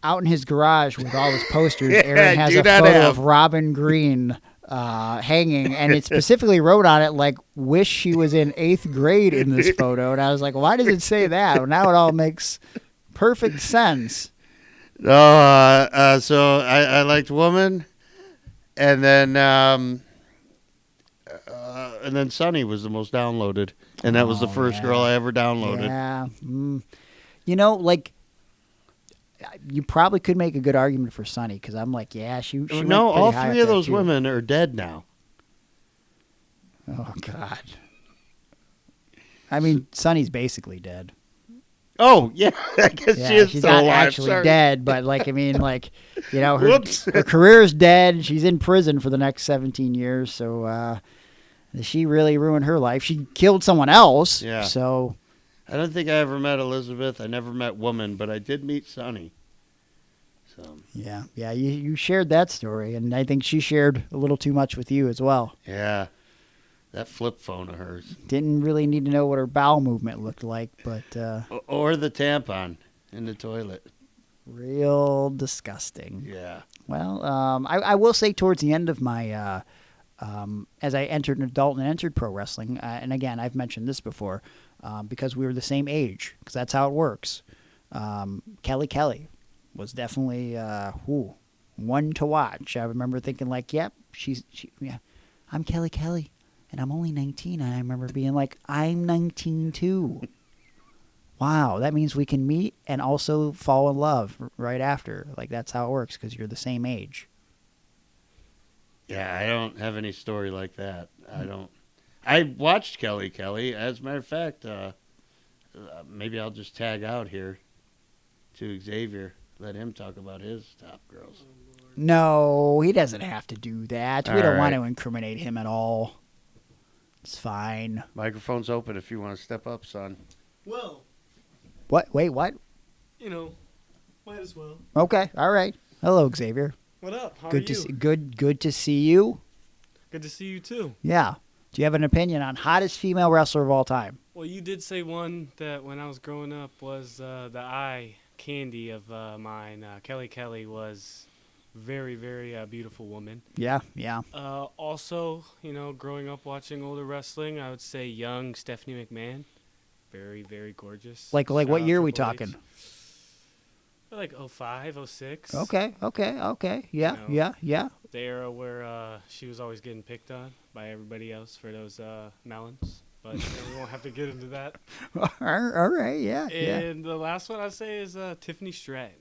out in his garage with all his posters, Aaron has a photo of Robin Green hanging, and it specifically wrote on it, like, wish she was in 8th grade in this photo. And I was like, why does it say that? Well, now it all makes perfect sense. So I liked Woman, and then Sunny was the most downloaded, and that was the first girl I ever downloaded. Yeah. You know, like, you probably could make a good argument for Sunny, because I'm like, yeah, she no, all three of those women are dead now. Oh, God. I mean, Sunny's basically dead. Oh, yeah, I guess she is she's still not alive. actually dead, but, like, I mean, like, you know, her career's dead. She's in prison for the next 17 years, so she really ruined her life. She killed someone else, so... I don't think I ever met Elizabeth. I never met Woman, but I did meet Sunny. So yeah, you shared that story, and I think she shared a little too much with you as well. Yeah, that flip phone of hers. Didn't really need to know what her bowel movement looked like, but... or the tampon in the toilet. Real disgusting. Yeah. Well, I will say towards the end of my... as I entered an adult and entered pro wrestling, and again, I've mentioned this before, because we were the same age, because that's how it works. Kelly was definitely one to watch. I remember thinking, like, yep, I'm Kelly, and I'm only 19. And I remember being like, I'm 19 too. Wow, that means we can meet and also fall in love right after. Like, that's how it works, because you're the same age. Yeah, I don't have any story like that. I watched Kelly. As a matter of fact, maybe I'll just tag out here to Xavier. Let him talk about his top girls. No, he doesn't have to do that. We don't want to incriminate him at all. It's fine. Microphone's open if you want to step up, son. Well. What? Wait, what? You know, might as well. Okay, all right. Hello, Xavier. What up? How are you? Good to see you. Good to see you, too. Yeah. Do you have an opinion on hottest female wrestler of all time? Well, you did say one that when I was growing up was the eye candy of mine. Kelly was very, very beautiful woman. Yeah. Also, you know, growing up watching older wrestling, I would say young Stephanie McMahon. Very, very gorgeous. Like what year are we talking? Like 05, 06. Okay. Yeah, you know, yeah. The era where she was always getting picked on by everybody else for those melons. But we won't have to get into that. All right, yeah. And the last one I'd say is Tiffany Stratton.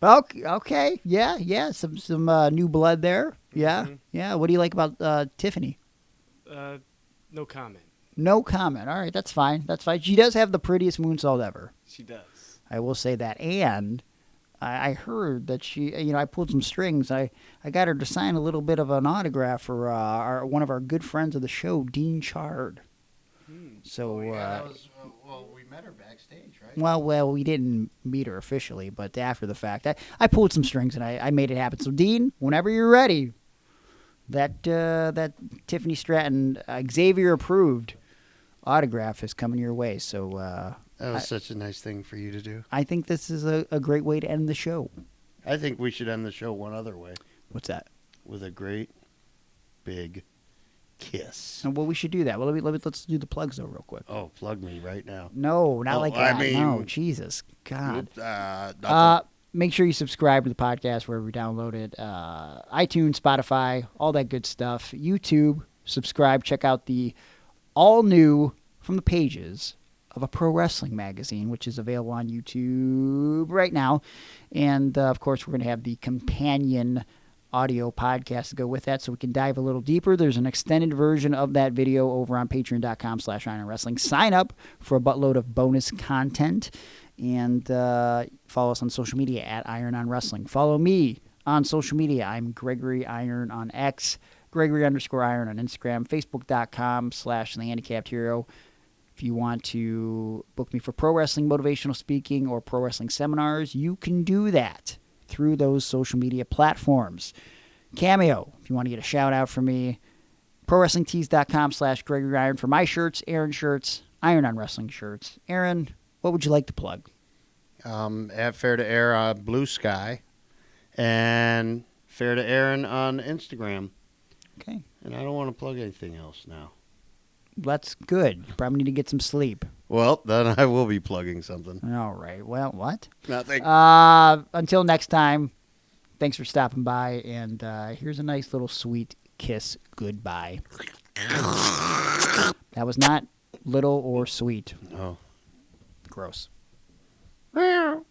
Okay, yeah. Some new blood there. Yeah, yeah. What do you like about Tiffany? No comment. No comment. All right, that's fine. She does have the prettiest moonsault ever. She does. I will say that. And I heard that she, you know, I pulled some strings. I got her to sign a little bit of an autograph for one of our good friends of the show, Dean Chard. So, we met her backstage, right? Well, we didn't meet her officially, but after the fact, I pulled some strings and I made it happen. So, Dean, whenever you're ready, that Tiffany Stratton, Xavier approved autograph is coming your way. So, that was such a nice thing for you to do. I think this is a great way to end the show. I think we should end the show one other way. What's that? With a great big kiss. Well, we should do that. Well, let's do the plugs though, real quick. Oh, plug me right now. No, not like that. No, Jesus, God. Make sure you subscribe to the podcast wherever you download it. iTunes, Spotify, all that good stuff. YouTube, subscribe. Check out the all new From the Pages of a Pro Wrestling Magazine, which is available on YouTube right now. And, of course, we're going to have the companion audio podcast to go with that so we can dive a little deeper. There's an extended version of that video over on patreon.com/Iron Wrestling. Sign up for a buttload of bonus content. And follow us on social media at Iron on Wrestling. Follow me on social media. I'm Gregory Iron on X, Gregory_Iron on Instagram, Facebook.com/The Handicapped Hero. If you want to book me for pro wrestling motivational speaking or pro wrestling seminars, you can do that through those social media platforms. Cameo, if you want to get a shout out from me, ProWrestlingTees.com/Gregory Iron for my shirts, Aaron shirts, Iron on Wrestling shirts. Aaron, what would you like to plug? At Fair to Air on Blue Sky and Fair to Aaron on Instagram. Okay. And I don't want to plug anything else now. That's good. You probably need to get some sleep. Well, then I will be plugging something. All right. Well, what? Nothing. Until next time, thanks for stopping by, and here's a nice little sweet kiss goodbye. That was not little or sweet. Oh. Gross. Meow.